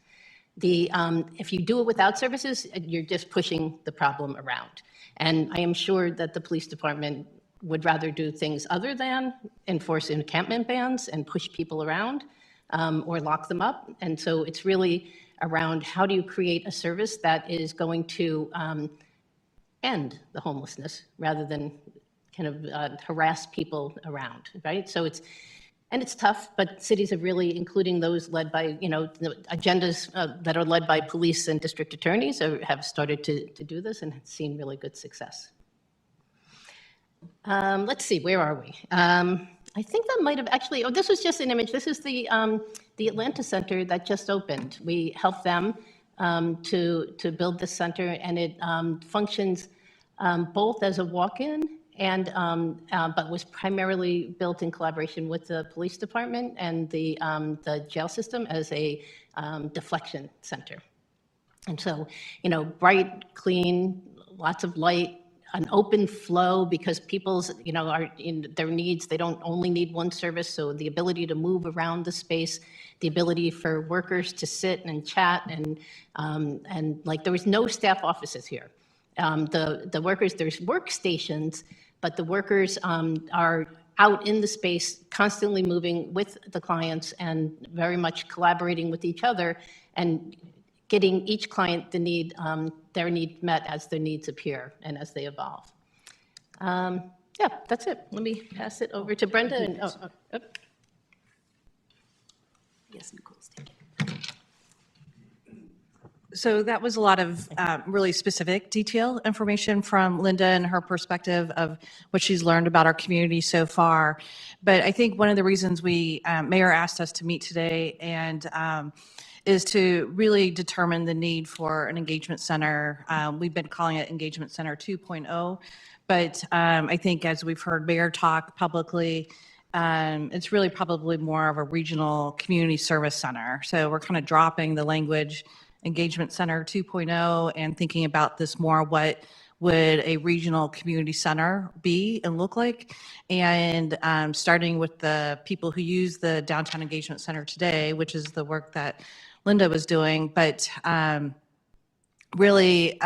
If you do it without services, you're just pushing the problem around. And I am sure that the police department would rather do things other than enforce encampment bans and push people around or lock them up. And so it's really around how do you create a service that is going to end the homelessness rather than kind of harass people around, right? So it's tough, but cities have really, including those led by, the agendas that are led by police and district attorneys have started to do this and have seen really good success. Let's see, where are we? I think that might have actually, this was just an image. This is the Atlanta Center that just opened. We helped them to build this center, and it functions both as a walk-in but was primarily built in collaboration with the police department and the jail system as a deflection center. And so, bright, clean, lots of light, an open flow, because people's, are in their needs, they don't only need one service, so the ability to move around the space, the ability for workers to sit and chat, and like, there was no staff offices here. The workers, there's workstations, but the workers are out in the space, constantly moving with the clients and very much collaborating with each other and getting each client their need met as their needs appear and as they evolve. Yeah, that's it. Let me pass it over to Brenda. And, Yes, Nicole's taking it. So that was a lot of really specific detail information from Linda and her perspective of what she's learned about our community so far. But I think one of the reasons Mayor asked us to meet today and is to really determine the need for an engagement center. We've been calling it Engagement Center 2.0, but I think as we've heard Mayor talk publicly, it's really probably more of a regional community service center. So we're kind of dropping the language Engagement Center 2.0 and thinking about this more, what would a regional community center be and look like? And starting with the people who use the Downtown Engagement Center today, which is the work that Linda was doing, but really,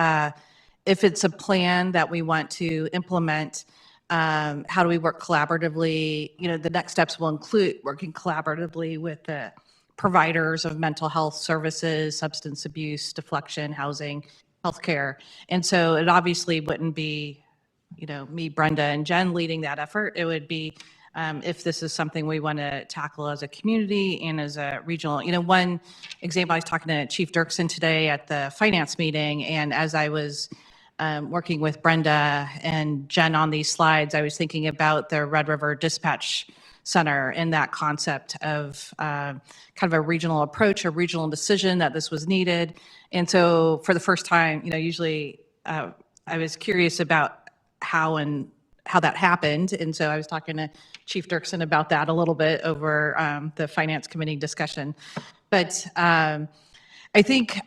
if it's a plan that we want to implement, how do we work collaboratively? The next steps will include working collaboratively with the providers of mental health services, substance abuse, deflection, housing, healthcare. And so it obviously wouldn't be, me, Brenda, and Jen leading that effort. It would be if this is something we want to tackle as a community and as a regional. One example, I was talking to Chief Dirksen today at the finance meeting, and as I was working with Brenda and Jen on these slides, I was thinking about the Red River Dispatch Center and that concept of kind of a regional approach, a regional decision that this was needed. And so for the first time, usually I was curious about how that happened. And so I was talking to Chief Dirksen about that a little bit over the Finance Committee discussion. But I think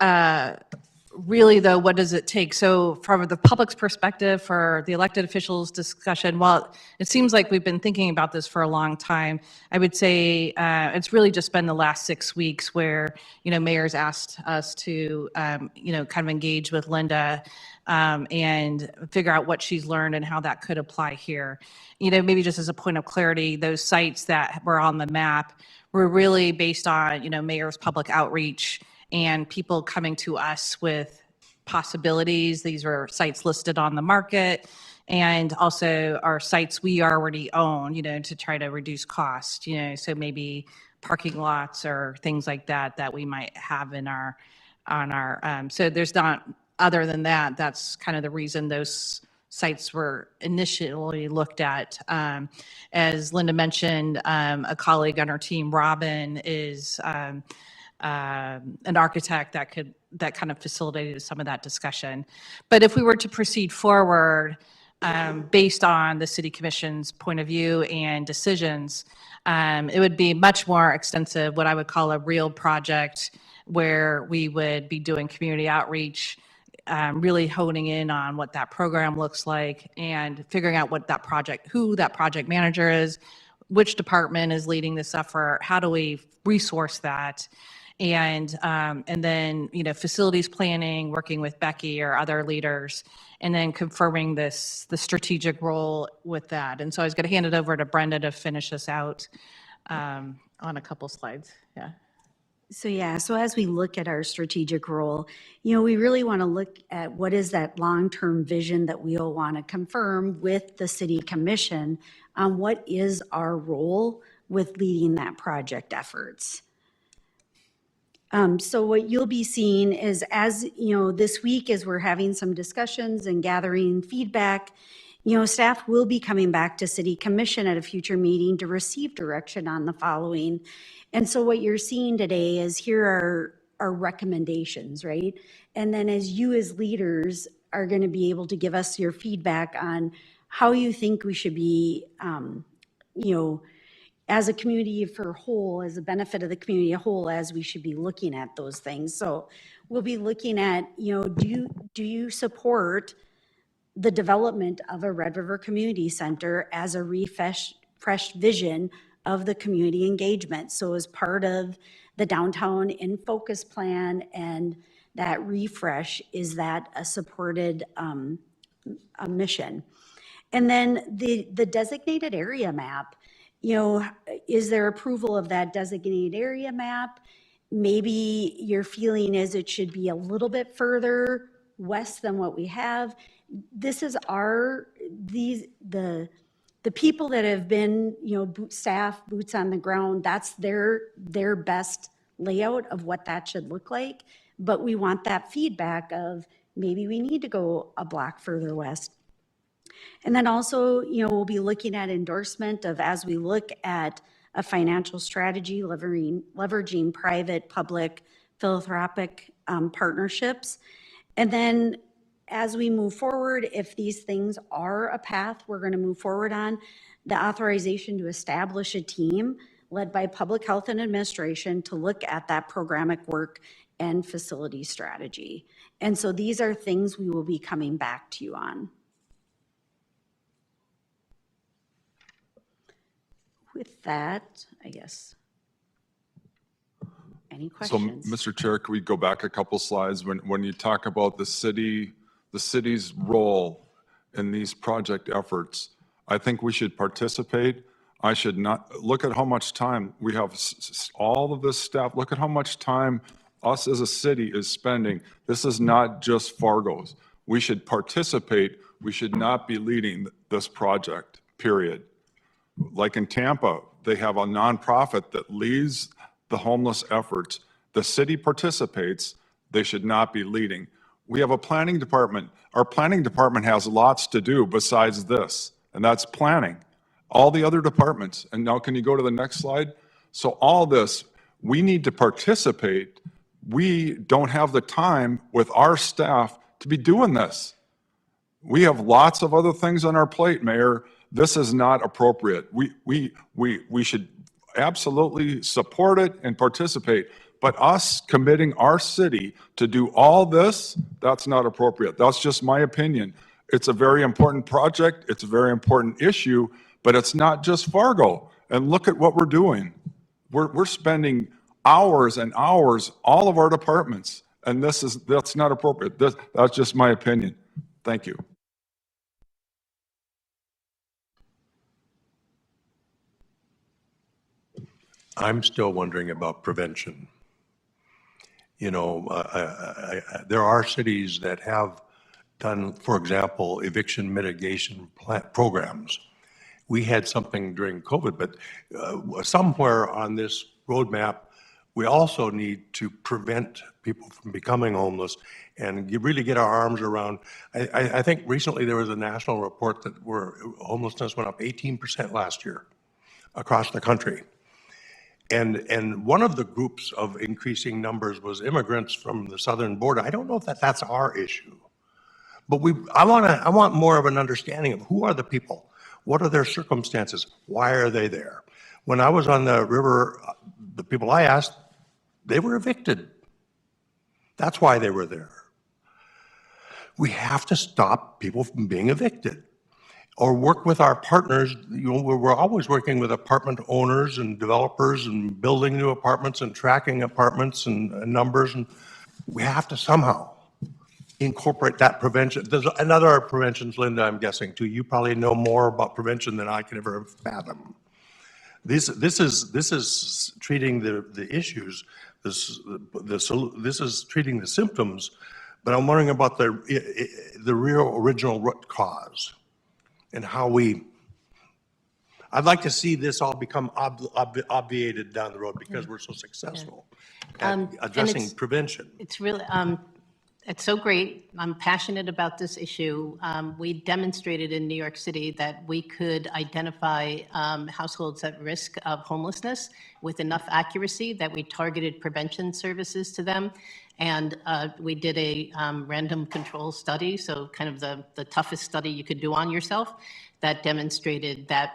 really, though, what does it take? So from the public's perspective, for the elected officials discussion, well, it seems like we've been thinking about this for a long time. I would say it's really just been the last 6 weeks where, Mayor's asked us to, kind of engage with Linda and figure out what she's learned and how that could apply here. Maybe just as a point of clarity, those sites that were on the map were really based on, Mayor's public outreach and people coming to us with possibilities. These were sites listed on the market and also our sites we already own, to try to reduce cost, so maybe parking lots or things like that we might have on our, so there's not, other than that, that's kind of the reason those sites were initially looked at. As Linda mentioned, a colleague on our team, Robin, is an architect that kind of facilitated some of that discussion. But if we were to proceed forward based on the City Commission's point of view and decisions, it would be much more extensive, what I would call a real project, where we would be doing community outreach, really honing in on what that program looks like and figuring out who that project manager is, which department is leading this effort, how do we resource that, and then facilities planning, working with Becky or other leaders, and then confirming the strategic role with that. And so I was going to hand it over to Brenda to finish us out on a couple slides. Yeah. So as we look at our strategic role, we really want to look at what is that long-term vision that we'll want to confirm with the City Commission on what is our role with leading that project efforts. So what you'll be seeing is, as this week, as we're having some discussions and gathering feedback, staff will be coming back to City Commission at a future meeting to receive direction on the following. And so what you're seeing today is here are our recommendations, right? And then as you as leaders are going to be able to give us your feedback on how you think we should be, as a community for whole, as a benefit of the community a whole, as we should be looking at those things. So we'll be looking at, do you support the development of a Red River Community Center as a fresh vision of the community engagement? So as part of the Downtown in Focus plan and that refresh, is that a supported a mission? And then the designated area map, is there approval of that designated area map? Maybe your feeling is it should be a little bit further west than what we have. This is the people that have been, staff, boots on the ground, that's their best layout of what that should look like. But we want that feedback of maybe we need to go a block further west. And then also, we'll be looking at endorsement of, as we look at a financial strategy, leveraging private, public, philanthropic partnerships. And then as we move forward, if these things are a path we're going to move forward on, the authorization to establish a team led by Public Health and Administration to look at that programmatic work and facility strategy. And so these are things we will be coming back to you on. With that, I guess, any So, questions? Mr. Chair, can we go back a couple slides? When you talk about the city's role in these project efforts, I think we should participate. I should not, look at how much time we have, all of this staff, look at how much time us as a city is spending. This is not just Fargo's. We should participate. We should not be leading this project, period. Like in Tampa, they have a nonprofit that leads the homeless efforts. The city participates. They should not be leading. We have a planning department. Our planning department has lots to do besides this, and that's planning. All the other departments, and now can you go to the next slide? So all this, we need to participate. We don't have the time with our staff to be doing this. We have lots of other things on our plate, Mayor. This is not appropriate. We should absolutely support it and participate, but us committing our city to do all this, that's not appropriate. That's just my opinion. It's a very important project. It's a very important issue, but it's not just Fargo. And look at what we're doing. We're spending hours and hours, all of our departments, and that's not appropriate. That's just my opinion. Thank you. I'm still wondering about prevention. There are cities that have done, for example, eviction mitigation programs. We had something during COVID, but somewhere on this roadmap, we also need to prevent people from becoming homeless and really get our arms around. I think recently there was a national report that homelessness went up 18% last year across the country. And one of the groups of increasing numbers was immigrants from the southern border. I don't know if that's our issue, but I want more of an understanding of who are the people, what are their circumstances, why are they there? When I was on the river, the people I asked, they were evicted. That's why they were there. We have to stop people from being evicted. Or work with our partners. We're always working with apartment owners and developers and building new apartments and tracking apartments and numbers. And we have to somehow incorporate that prevention. There's another preventions, Linda, I'm guessing too. You probably know more about prevention than I can ever fathom. This is treating the issues. This is treating the symptoms. But I'm wondering about the real original root cause. And how I'd like to see this all become obviated down the road because we're so successful at addressing prevention. It's really, it's so great. I'm passionate about this issue. We demonstrated in New York City that we could identify households at risk of homelessness with enough accuracy that we targeted prevention services to them. And we did a random control study, so kind of the toughest study you could do on yourself, that demonstrated that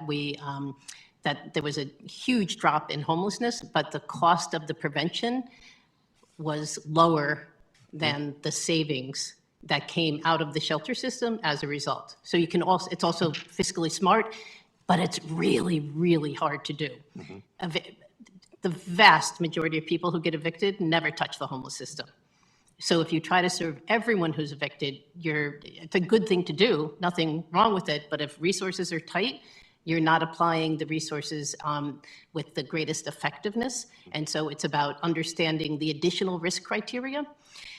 that there was a huge drop in homelessness, but the cost of the prevention was lower than the savings that came out of the shelter system as a result. So you can also, it's also fiscally smart, but it's really, really hard to do. The vast majority of people who get evicted never touch the homeless system. So if you try to serve everyone who's evicted, it's a good thing to do, nothing wrong with it, but if resources are tight, you're not applying the resources with the greatest effectiveness. And so it's about understanding the additional risk criteria.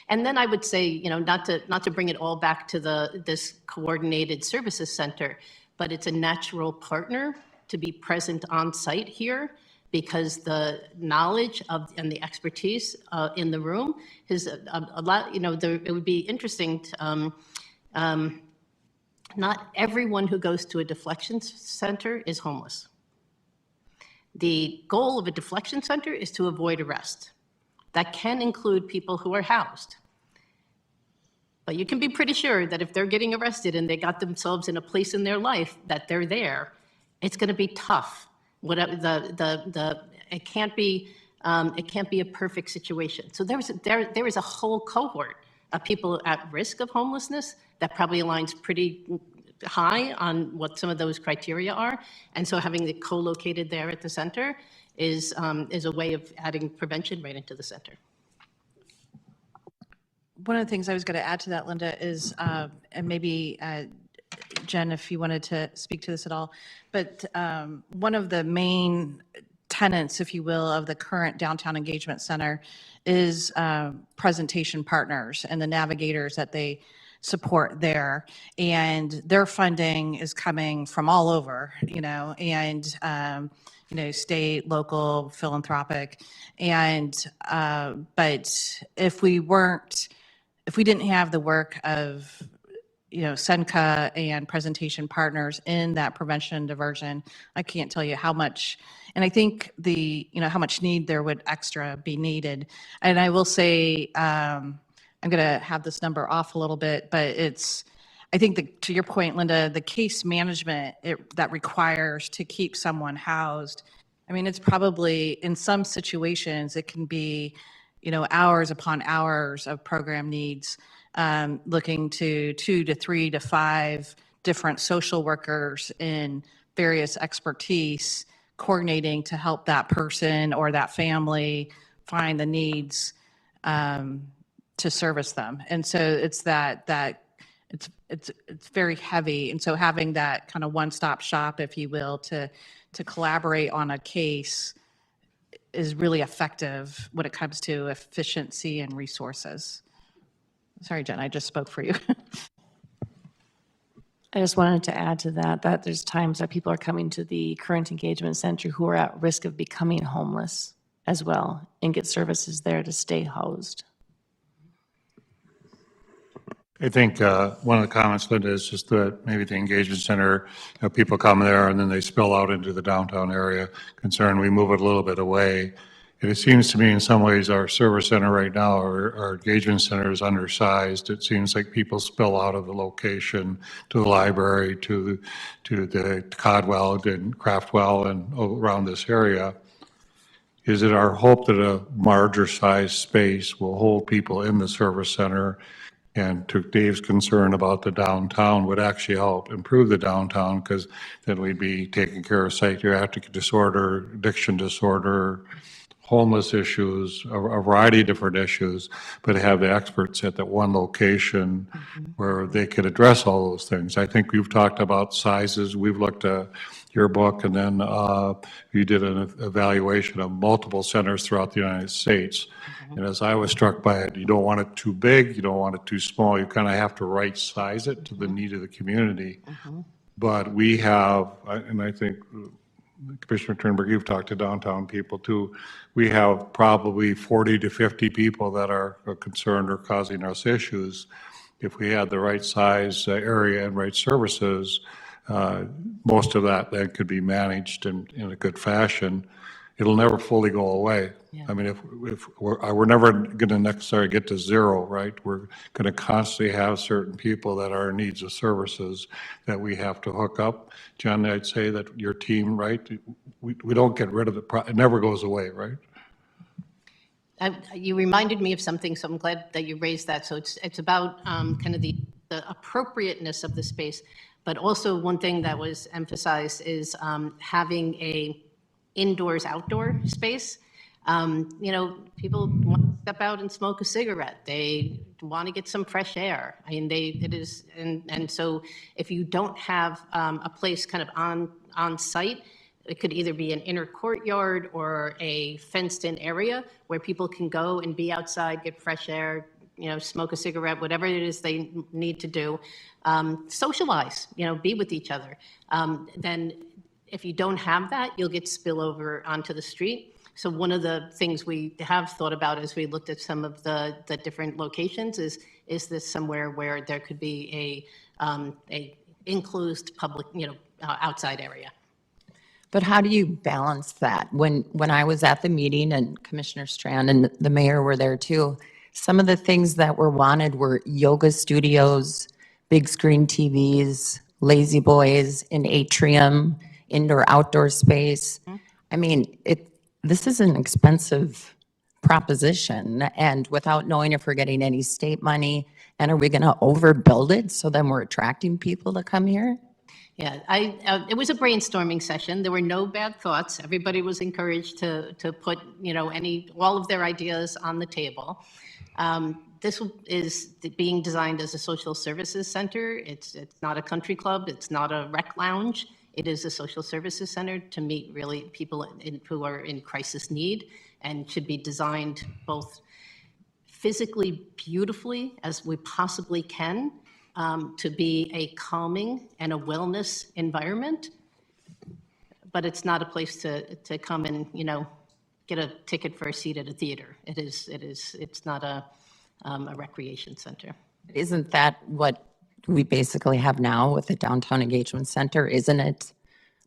And then I would say, not to bring it all back to this coordinated services center, but it's a natural partner to be present on site here, because the knowledge and the expertise in the room is a lot, it would be interesting to, not everyone who goes to a deflection center is homeless. The goal of a deflection center is to avoid arrest. That can include people who are housed. But you can be pretty sure that if they're getting arrested and they got themselves in a place in their life that they're there, it's going to be tough. It can't be a perfect situation. So there is a whole cohort of people at risk of homelessness that probably aligns pretty high on what some of those criteria are. And so having it co-located there at the center is a way of adding prevention right into the center. One of the things I was going to add to that, Linda, is, and maybe Jen, if you wanted to speak to this at all, but one of the main tenets, if you will, of the current Downtown Engagement Center is presentation partners and the navigators that they support there. And their funding is coming from all over, and, state, local, philanthropic. And, but if we didn't have the work of Senka and presentation partners in that prevention and diversion, I can't tell you how much, and I think how much need there would extra be needed. And I will say, I'm going to have this number off a little bit, but I think to your point, Linda, the case management that requires to keep someone housed, I mean, it's probably, in some situations, it can be, hours upon hours of program needs, looking to 2 to 3 to 5 different social workers in various expertise, coordinating to help that person or that family find the needs to service them. And so it's it's very heavy. And so having that kind of one-stop shop, if you will, to collaborate on a case is really effective when it comes to efficiency and resources. Sorry, Jen, I just spoke for you. I just wanted to add to that there's times that people are coming to the current engagement center who are at risk of becoming homeless as well, and get services there to stay housed. I think one of the comments, Linda, is just that maybe the engagement center, people come there and then they spill out into the downtown area. Concern we move it a little bit away. And it seems to me in some ways our service center right now, our engagement center is undersized. It seems like people spill out of the location to the library, to the Codwell and Craftwell and around this area. Is it our hope that a larger size space will hold people in the service center? And to Dave's concern about the downtown would actually help improve the downtown, because then we'd be taking care of psychiatric disorder, addiction disorder, homeless issues, a variety of different issues, but have the experts at that one location where they could address all those things. I think we've talked about sizes. We've looked at your book, and then you did an evaluation of multiple centers throughout the United States. And as I was struck by it, you don't want it too big, you don't want it too small. You kind of have to right size it to the need of the community. But we have, and I think Commissioner Turnberg, you've talked to downtown people too. We have probably 40 to 50 people that are concerned or causing us issues. If we had the right size area and right services, most of that then could be managed in a good fashion. it'll never fully go away. I mean, if we're never going to necessarily get to zero, right? We're going to constantly have certain people that are in needs of services that we have to hook up. John, I'd say that your team, right? We don't get rid of it. It never goes away, right? You reminded me of something, so I'm glad that you raised that. So it's about kind of the appropriateness of the space, but also one thing that was emphasized is having a indoors-outdoor space. You know, people want to step out and smoke a cigarette. They want to get some fresh air. I mean, and so if you don't have a place kind of on site, it could either be an inner courtyard or a fenced-in area where people can go and be outside, get fresh air, you know, smoke a cigarette, whatever it is they need to do, socialize, you know, be with each other. Then if you don't have that, you'll get spillover onto the street. So one of the things we have thought about as we looked at some of the different locations is this somewhere where there could be a enclosed public, you know, outside area. But how do you balance that? When I was at the meeting and Commissioner Strand and the mayor were there too, some of the things that were wanted were yoga studios, big screen TVs, lazy boys, an atrium, indoor-outdoor space. I mean, this is an expensive proposition, and without knowing if we're getting any state money, and are we going to overbuild it so then we're attracting people to come here? Yeah, it was a brainstorming session. There were no bad thoughts. Everybody was encouraged to put, you know, all of their ideas on the table. This is being designed as a social services center. It's not a country club. It's not a rec lounge. It is a social services center to meet really people who are in crisis need, and should be designed both physically beautifully as we possibly can, to be a calming and a wellness environment. But it's not a place to come and, you know, get a ticket for a seat at a theater. It's not a recreation center. Isn't that what we basically have now with the Downtown Engagement Center? Isn't it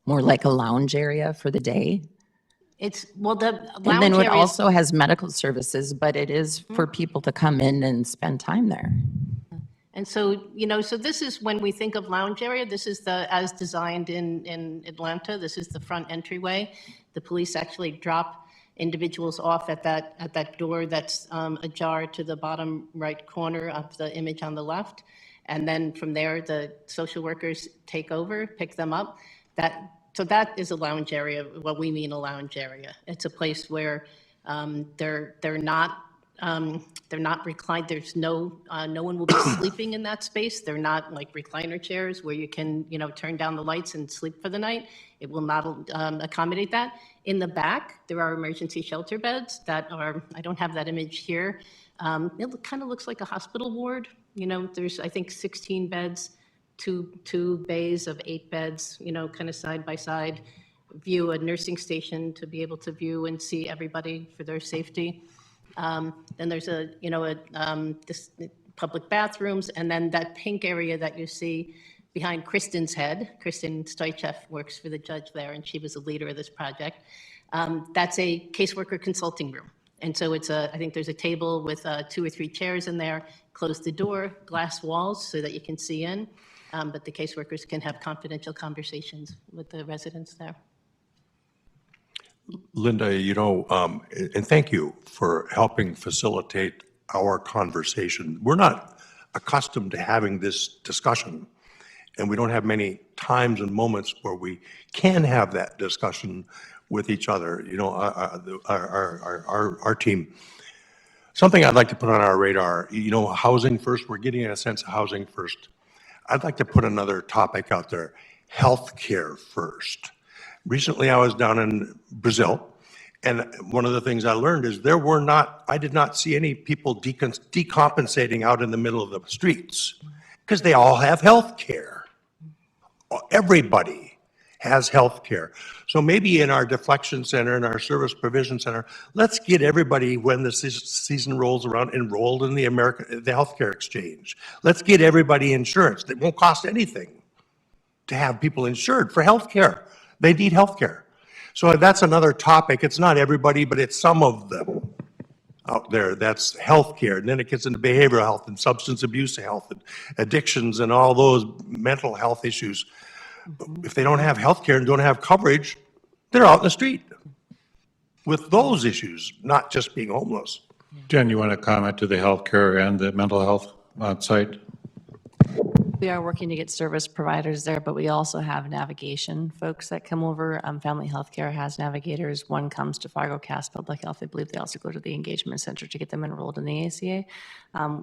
more like a lounge area for the day? Well, the And lounge then it area also has medical services, but it is for people to come in and spend time there. And so, you know, so this is when we think of lounge area, this is as designed in Atlanta. This is the front entryway. The police actually drop individuals off at that door that's ajar to the bottom right corner of the image on the left. And then from there, the social workers take over, pick them up. So that is a lounge area, what we mean a lounge area. It's a place where they're not reclined. There's no one will be sleeping in that space. They're not like recliner chairs where you can, you know, turn down the lights and sleep for the night. It will not accommodate that. In the back, there are emergency shelter beds that are, I don't have that image here. It kind of looks like a hospital ward. You know, there's, I think, 16 beds, two bays of 8 beds, you know, kind of side by side. View a nursing station to be able to view and see everybody for their safety. Then there's this public bathrooms, and then that pink area that you see behind Kristen's head. Kristen Stoichev works for the judge there, and she was the leader of this project. That's a caseworker consulting room. And so I think there's a table with 2 or 3 chairs in there, close the door, glass walls so that you can see in, but the caseworkers can have confidential conversations with the residents there. Linda, you know, and thank you for helping facilitate our conversation. We're not accustomed to having this discussion, and we don't have many times and moments where we can have that discussion with each other, you know, our team. Something I'd like to put on our radar, you know, housing first, we're getting a sense of housing first. I'd like to put another topic out there, healthcare first. Recently, I was down in Brazil, and one of the things I learned is I did not see any people decompensating out in the middle of the streets, because they all have health care. Everybody has health care. So maybe in our deflection center, in our service provision center, let's get everybody, when the season rolls around, enrolled in the healthcare exchange. Let's get everybody insurance. It won't cost anything to have people insured for health care. They need health care. So that's another topic. It's not everybody, but it's some of them out there. That's healthcare. And then it gets into behavioral health and substance abuse health and addictions and all those mental health issues. If they don't have healthcare and don't have coverage, they're out in the street with those issues, not just being homeless. Jen, you want to comment to the healthcare and the mental health site? We are working to get service providers there, but we also have navigation folks that come over. Family Healthcare has navigators. One comes to Fargo Cass Public Health. I believe they also go to the engagement center to get them enrolled in the ACA.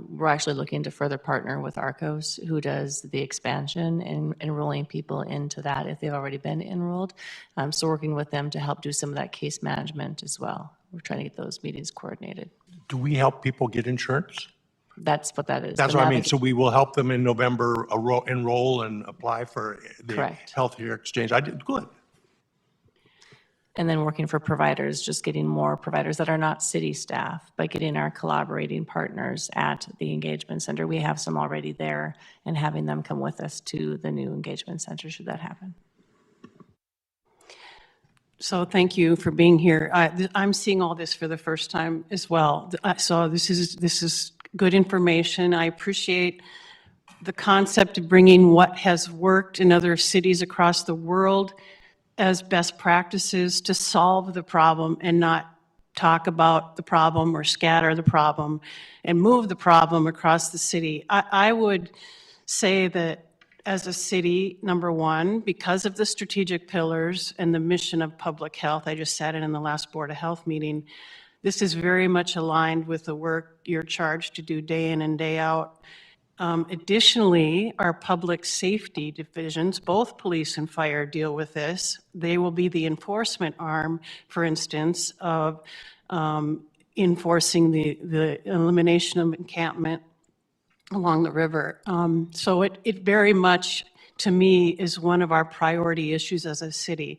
We're actually looking to further partner with ARCOS, who does the expansion and enrolling people into that if they've already been enrolled. So working with them to help do some of that case management as well. We're trying to get those meetings coordinated. Do we help people get insurance? That's what that is. That's The what I mean. So we will help them in November enroll and apply for the Correct. healthcare exchange. I did good. And then working for providers, just getting more providers that are not city staff, but getting our collaborating partners at the engagement center. We have some already there, and having them come with us to the new engagement center should that happen. So thank you for being here. I'm seeing all this for the first time as well. So this is good information. I appreciate the concept of bringing what has worked in other cities across the world as best practices to solve the problem and not talk about the problem or scatter the problem and move the problem across the city. I would say that as a city, number one, because of the strategic pillars and the mission of public health, I just sat in the last Board of Health meeting, this is very much aligned with the work you're charged to do day in and day out. Additionally, our public safety divisions, both police and fire, deal with this. They will be the enforcement arm, for instance, of enforcing the elimination of encampment along the river. So it very much, to me, is one of our priority issues as a city.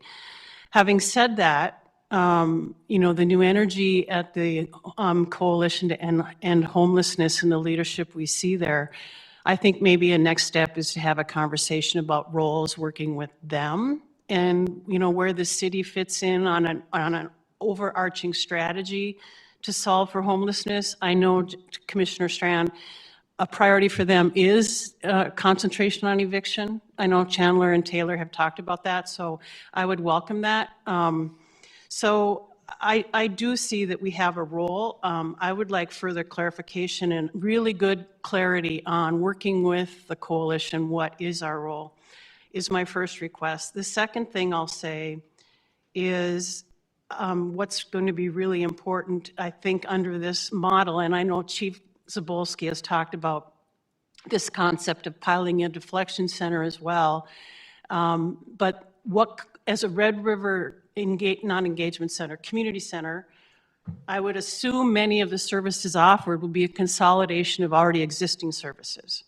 Having said that, the new energy at the Coalition to End Homelessness and the leadership we see there, I think maybe a next step is to have a conversation about roles working with them and, where the city fits in on an overarching strategy to solve for homelessness. I know, Commissioner Strand, a priority for them is concentration on eviction. I know Chandler and Taylor have talked about that, so I would welcome that. So I do see that we have a role. I would like further clarification and really good clarity on working with the coalition. What is our role is my first request. The second thing I'll say is what's going to be really important, I think, under this model, and I know Chief Zabolski has talked about this concept of piling a deflection center as well. But what, as a Red River non-engagement center, community center, I would assume many of the services offered will be a consolidation of already existing services,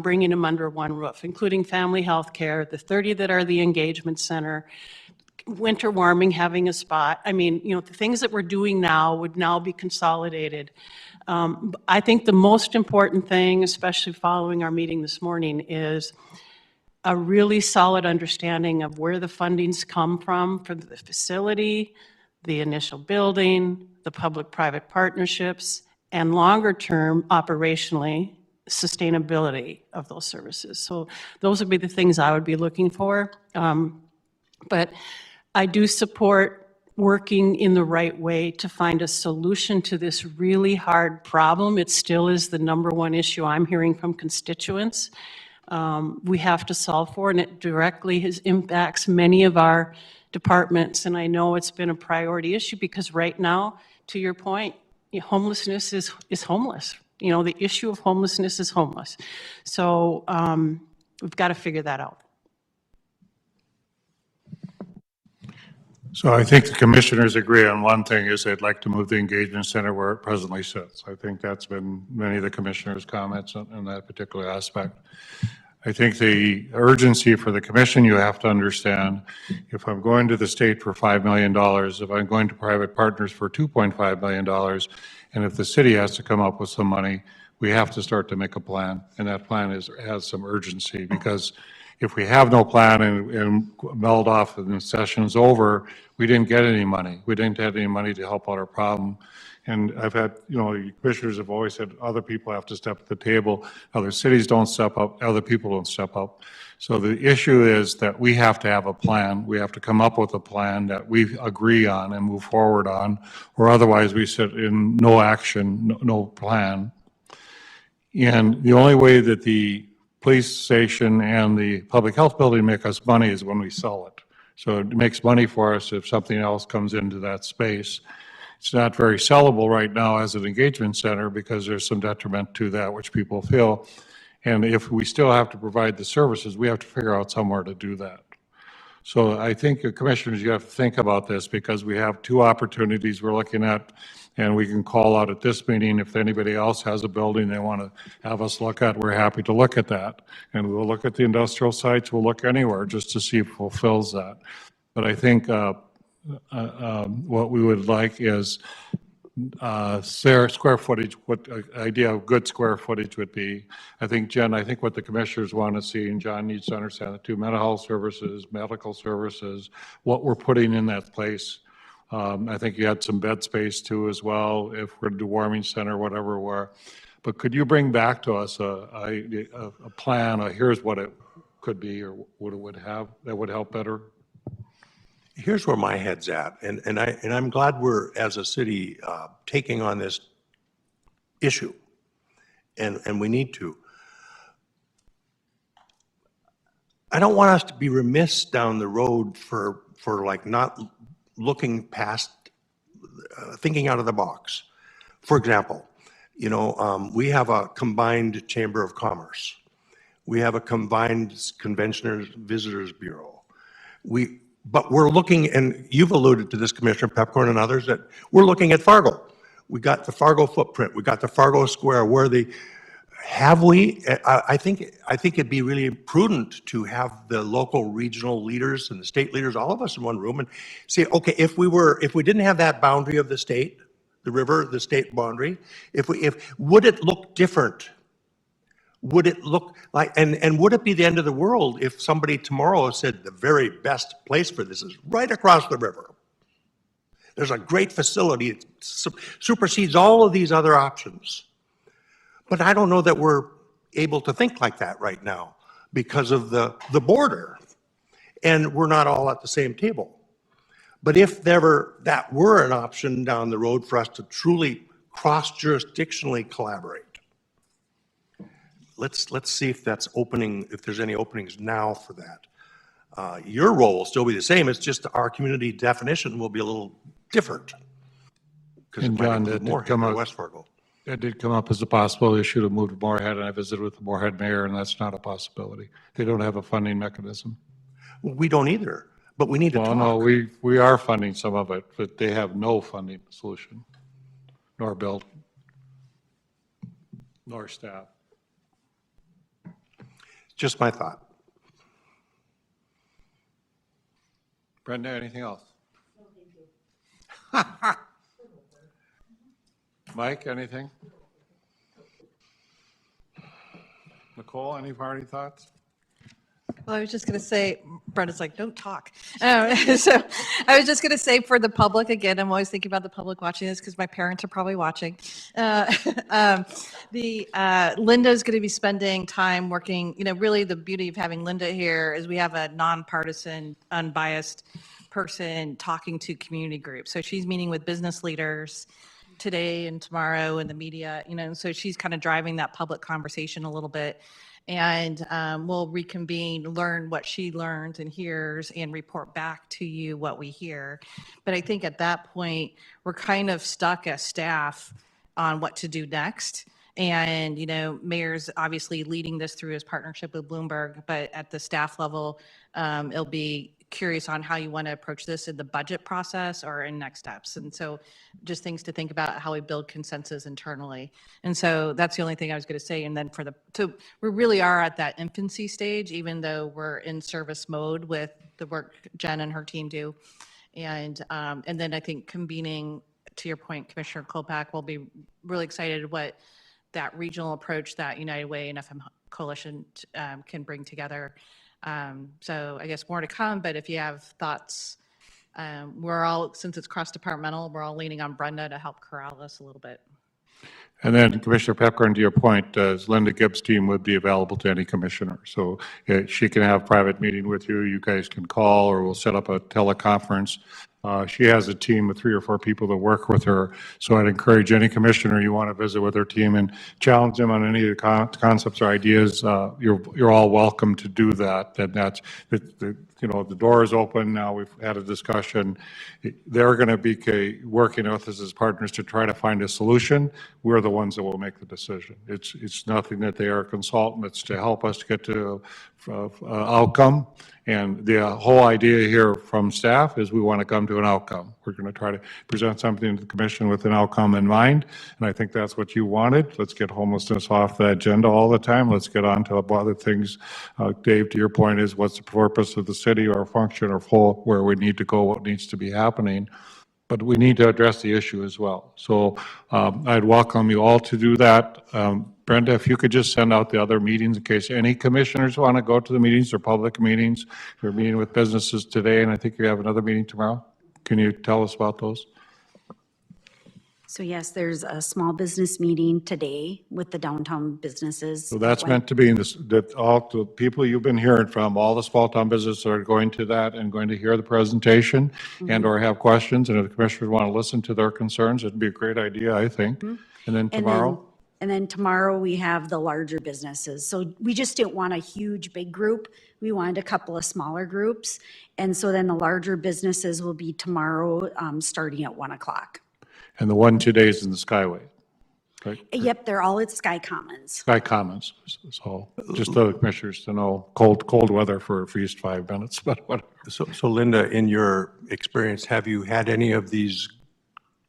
bringing them under one roof, including family health care, the 30 that are the engagement center, winter warming, having a spot. I mean, the things that we're doing now would now be consolidated. I think the most important thing, especially following our meeting this morning, is a really solid understanding of where the fundings come from for the facility, the initial building, the public-private partnerships, and longer-term operationally, sustainability of those services. So those would be the things I would be looking for. But I do support working in the right way to find a solution to this really hard problem. It still is the number one issue I'm hearing from constituents. We have to solve for, and it directly impacts many of our departments. And I know it's been a priority issue because right now, to your point, homelessness is homeless. The issue of homelessness is homeless. So we've got to figure that out. So I think the commissioners agree on one thing, is they'd like to move the engagement center where it presently sits. I think that's been many of the commissioners' comments on that particular aspect. I think the urgency for the commission, you have to understand, if I'm going to the state for $5 million, if I'm going to private partners for $2.5 million, and if the city has to come up with some money, we have to start to make a plan. And that plan has some urgency because If we have no plan and meld off and the session's over, we didn't get any money. We didn't have any money to help out our problem. And I've had, commissioners have always said other people have to step at the table. Other cities don't step up, other people don't step up. So the issue is that we have to have a plan. We have to come up with a plan that we agree on and move forward on, or otherwise we sit in no action, no plan. And the only way that the police station and the public health building make us money is when we sell it. So it makes money for us if something else comes into that space. It's not very sellable right now as an engagement center because there's some detriment to that, which people feel. And if we still have to provide the services, we have to figure out somewhere to do that. So I think, commissioners, you have to think about this because we have two opportunities we're looking at, and we can call out at this meeting if anybody else has a building they want to have us look at, we're happy to look at that. And we'll look at the industrial sites, we'll look anywhere just to see if it fulfills that. But I think what we would like is square footage, what idea of good square footage would be. I think, Jen, what the commissioners want to see, and John needs to understand the two mental health services, medical services, what we're putting in that place. I think you had some bed space too as well, if we're the warming center, whatever we're. But could you bring back to us a plan, here's what it could be or what it would have that would help better? Here's where my head's at, and I'm glad we're, as a city, taking on this issue, and we need to. I don't want us to be remiss down the road for like not looking past, thinking out of the box. For example, we have a combined Chamber of Commerce. We have a combined Convention Visitors Bureau. But we're looking, and you've alluded to this, Commissioner Pepcorn and others, that we're looking at Fargo. We got the Fargo footprint. We got the Fargo Square. Have we? I think it'd be really prudent to have the local, regional leaders and the state leaders, all of us in one room, and say, okay, if we didn't have that boundary of the state, the river, the state boundary, would it look different? Would it look like, and would it be the end of the world if somebody tomorrow said the very best place for this is right across the river? There's a great facility, it supersedes all of these other options. But I don't know that we're able to think like that right now because of the border. And we're not all at the same table. But if that were an option down the road for us to truly cross-jurisdictionally collaborate, let's see if there's any openings now for that. Your role will still be the same. It's just our community definition will be a little different. Because it might include Moorhead or West Fargo. That did come up as a possible issue to move to Moorhead, and I visited with the Moorhead mayor, and that's not a possibility. They don't have a funding mechanism. Well, we don't either, but we need to talk. No, we are funding some of it, but they have no funding solution, nor build, nor staff. Just my thought. Brenda, anything else? No, thank you. Mike, anything? Nicole, any party thoughts? Well, I was just going to say, Brenda's like, don't talk. So I was just going to say for the public, again, I'm always thinking about the public watching this because my parents are probably watching. Linda's going to be spending time working, really the beauty of having Linda here is we have a nonpartisan, unbiased person talking to community groups. So she's meeting with business leaders today and tomorrow in the media, so she's kind of driving that public conversation a little bit. And we'll reconvene, learn what she learns and hears, and report back to you what we hear. But I think at that point, we're kind of stuck as staff on what to do next. And, Mayor's obviously leading this through his partnership with Bloomberg, but at the staff level, it'll be curious on how you want to approach this in the budget process or in next steps. And so just things to think about how we build consensus internally. And so that's the only thing I was going to say. And then so we really are at that infancy stage, even though we're in service mode with the work Jen and her team do. And then I think convening, to your point, Commissioner Kolpak, will be really excited what that regional approach that United Way and FM Coalition can bring together. So I guess more to come, but if you have thoughts, since it's cross-departmental, we're all leaning on Brenda to help corral us a little bit. And then Commissioner Pepcorn, to your point, Linda Gibbs' team would be available to any commissioner. So she can have a private meeting with you. You guys can call, or we'll set up a teleconference. She has a team of 3 or 4 people that work with her. So I'd encourage any commissioner you want to visit with her team and challenge them on any of the concepts or ideas. You're all welcome to do that. And that's, the door is open now. We've had a discussion. They're going to be working with us as partners to try to find a solution. We're the ones that will make the decision. It's nothing that they are a consultant. It's to help us get to outcome. And the whole idea here from staff is we want to come to an outcome. We're going to try to present something to the commission with an outcome in mind. And I think that's what you wanted. Let's get homelessness off the agenda all the time. Let's get on to other things. Dave, to your point, is what's the purpose of the city or function or whole, where we need to go, what needs to be happening. But we need to address the issue as well. So I'd welcome you all to do that. Brenda, if you could just send out the other meetings in case any commissioners want to go to the meetings or public meetings. We're meeting with businesses today, and I think you have another meeting tomorrow. Can you tell us about those? So yes, there's a small business meeting today with the downtown businesses. So that's meant to be in this, that all the people you've been hearing from, all the small town businesses are going to that and going to hear the presentation and or have questions. And if the commissioners want to listen to their concerns, it'd be a great idea, I think. And then tomorrow? And then tomorrow we have the larger businesses. So we just didn't want a huge, big group. We wanted a couple of smaller groups. And so then the larger businesses will be tomorrow, starting at 1 o'clock. And the one today is in the Skyway, right? Yep, they're all at Sky Commons. Sky Commons. So just the commissioners to know, cold weather for at least 5 minutes, but whatever. So Linda, in your experience, have you had any of these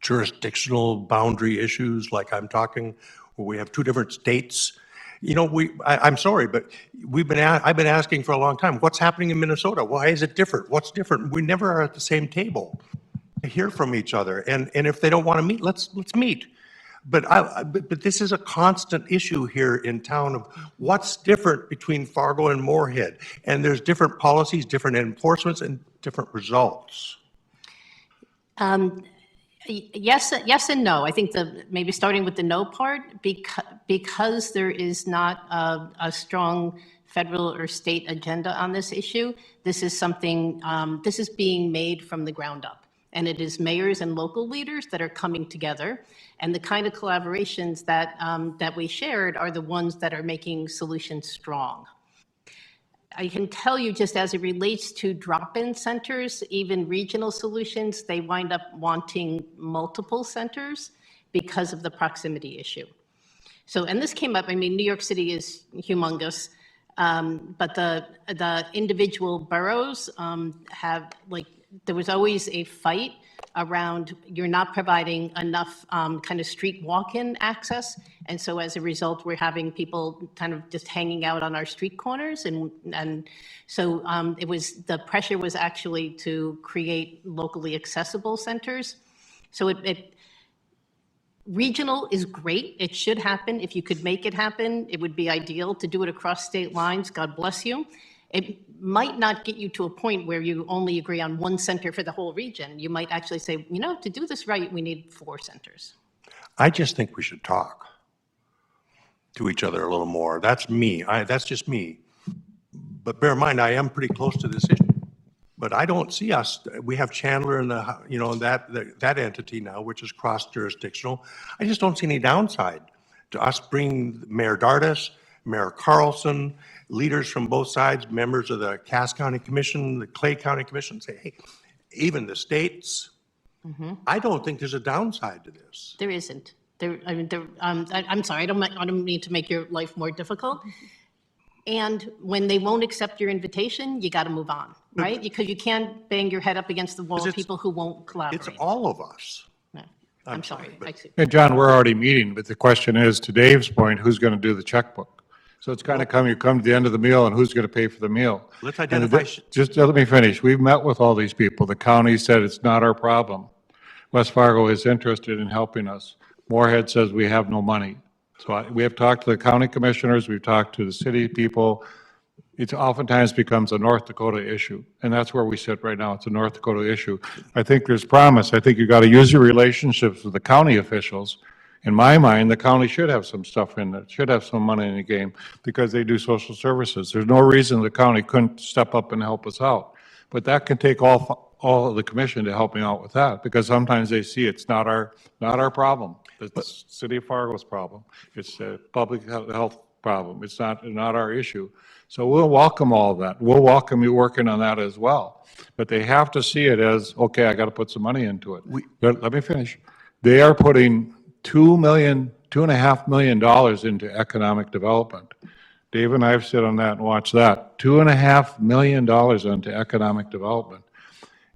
jurisdictional boundary issues like I'm talking, where we have 2 different states? You know, I'm sorry, but I've been asking for a long time, what's happening in Minnesota? Why is it different? What's different? We never are at the same table to hear from each other. And if they don't want to meet, let's meet. But this is a constant issue here in town of what's different between Fargo and Moorhead. And there's different policies, different enforcements, and different results. Yes and no. I think maybe starting with the no part, because there is not a strong federal or state agenda on this issue, this is something, this is being made from the ground up. And it is mayors and local leaders that are coming together. And the kind of collaborations that we shared are the ones that are making solutions strong. I can tell you, just as it relates to drop-in centers, even regional solutions, they wind up wanting multiple centers because of the proximity issue. So, and this came up, I mean, New York City is humongous, but the individual boroughs have, like, there was always a fight around you're not providing enough kind of street walk-in access. And so as a result, we're having people kind of just hanging out on our street corners. And so the pressure was actually to create locally accessible centers. So regional is great. It should happen. If you could make it happen, it would be ideal to do it across state lines. God bless you. It might not get you to a point where you only agree on 1 center for the whole region. You might actually say, you know, to do this right, we need 4 centers. I just think we should talk to each other a little more. That's me. That's just me. But bear in mind, I am pretty close to this issue. But I don't see us. We have Chandler and that entity now, which is cross-jurisdictional. I just don't see any downside to us bringing Mayor Dardis, Mayor Carlson, leaders from both sides, members of the Cass County Commission, the Clay County Commission, say, hey, even the states. I don't think there's a downside to this. There isn't. I'm sorry, I don't mean to make your life more difficult. And when they won't accept your invitation, you got to move on, right? Because you can't bang your head up against the wall of people who won't collaborate. It's all of us. No, I'm sorry. Hey, John, we're already meeting, but the question is, to Dave's point, who's going to do the checkbook? So it's kind of you come to the end of the meal, and who's going to pay for the meal? Let's identify. Just let me finish. We've met with all these people. The county said it's not our problem. West Fargo is interested in helping us. Moorhead says we have no money. So we have talked to the county commissioners. We've talked to the city people. it oftentimes becomes a North Dakota issue, and that's where we sit right now. It's a North Dakota issue. I think there's promise. I think you got to use your relationships with the county officials. In my mind, the county should have some stuff in it, should have some money in the game, because they do social services. There's no reason the county couldn't step up and help us out. But that can take all of the commission to helping out with that, because sometimes they see it's not our problem. It's the city of Fargo's problem. It's a public health problem. It's not our issue. So we'll welcome all of that. We'll welcome you working on that as well. But they have to see it as, okay, I got to put some money into it. Let me finish. They are putting $2.5 million into economic development. Dave and I have sit on that and watched that. $2.5 million into economic development.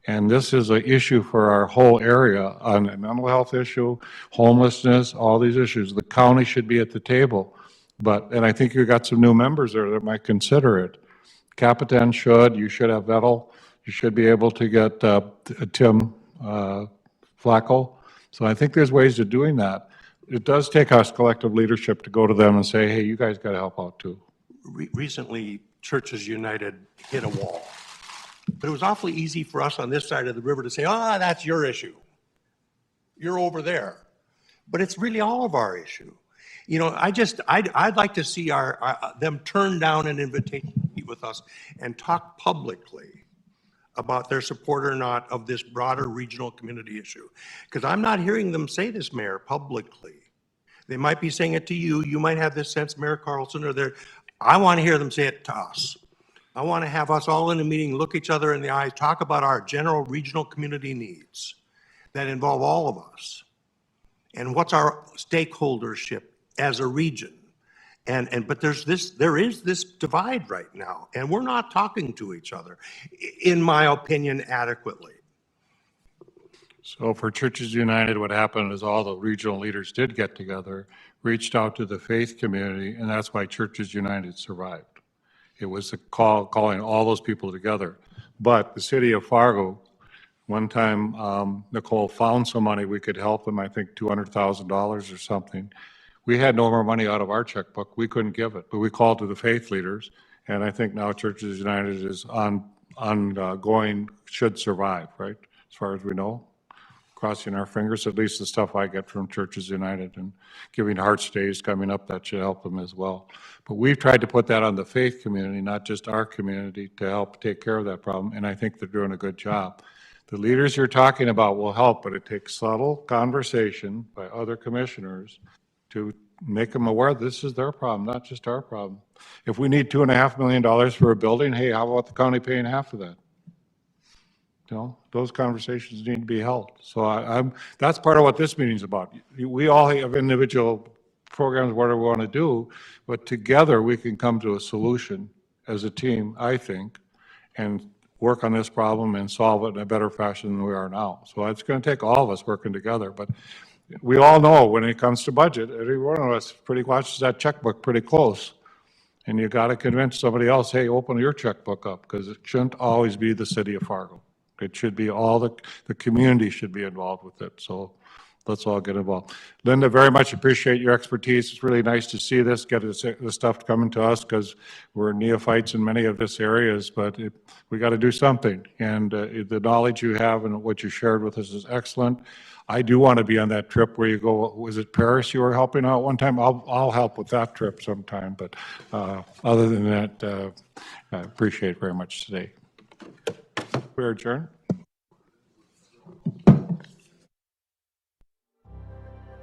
And this is an issue for our whole area on a mental health issue, homelessness, all these issues. The county should be at the table. And I think you've got some new members there that might consider it. Capitan should, you should have Vettel, you should be able to get Tim Flacco. So I think there's ways of doing that. It does take us collective leadership to go to them and say, hey, you guys got to help out too. Recently, Churches United hit a wall. But it was awfully easy for us on this side of the river to say, that's your issue. You're over there. But it's really all of our issue. You know, I'd like to see them turn down an invitation to meet with us and talk publicly about their support or not of this broader regional community issue. Because I'm not hearing them say this, Mayor, publicly. They might be saying it to you. You might have this sense, Mayor Carlson, I want to hear them say it to us. I want to have us all in a meeting, look each other in the eye, talk about our general regional community needs that involve all of us. And what's our stakeholdership as a region? But there is this divide right now, and we're not talking to each other, in my opinion, adequately. So for Churches United, what happened is all the regional leaders did get together, reached out to the faith community, and that's why Churches United survived. It was a call calling all those people together. But the city of Fargo, one time Nicole found some money we could help them, I think $200,000 or something. We had no more money out of our checkbook. We couldn't give it, but we called to the faith leaders, and I think now Churches United is ongoing, should survive, right? As far as we know, crossing our fingers, at least the stuff I get from Churches United, and Giving Hearts Days coming up, that should help them as well. But we've tried to put that on the faith community, not just our community, to help take care of that problem, and I think they're doing a good job. The leaders you're talking about will help, but it takes subtle conversation by other commissioners to make them aware this is their problem, not just our problem. If we need $2.5 million for a building, hey, how about the county paying half of that? You know, those conversations need to be held. So that's part of what this meeting's about. We all have individual programs, whatever we want to do, but together we can come to a solution as a team, I think, and work on this problem and solve it in a better fashion than we are now. So it's going to take all of us working together, but we all know when it comes to budget, every one of us watches that checkbook pretty close. And you got to convince somebody else, hey, open your checkbook up, because it shouldn't always be the city of Fargo. It should be all the community should be involved with it. So let's all get involved. Linda, very much appreciate your expertise. It's really nice to see this, get this stuff coming to us, because we're neophytes in many of this areas, but we got to do something. And the knowledge you have and what you shared with us is excellent. I do want to be on that trip where you go, was it Paris you were helping out one time? I'll help with that trip sometime, but other than that, I appreciate it very much today. We are adjourned.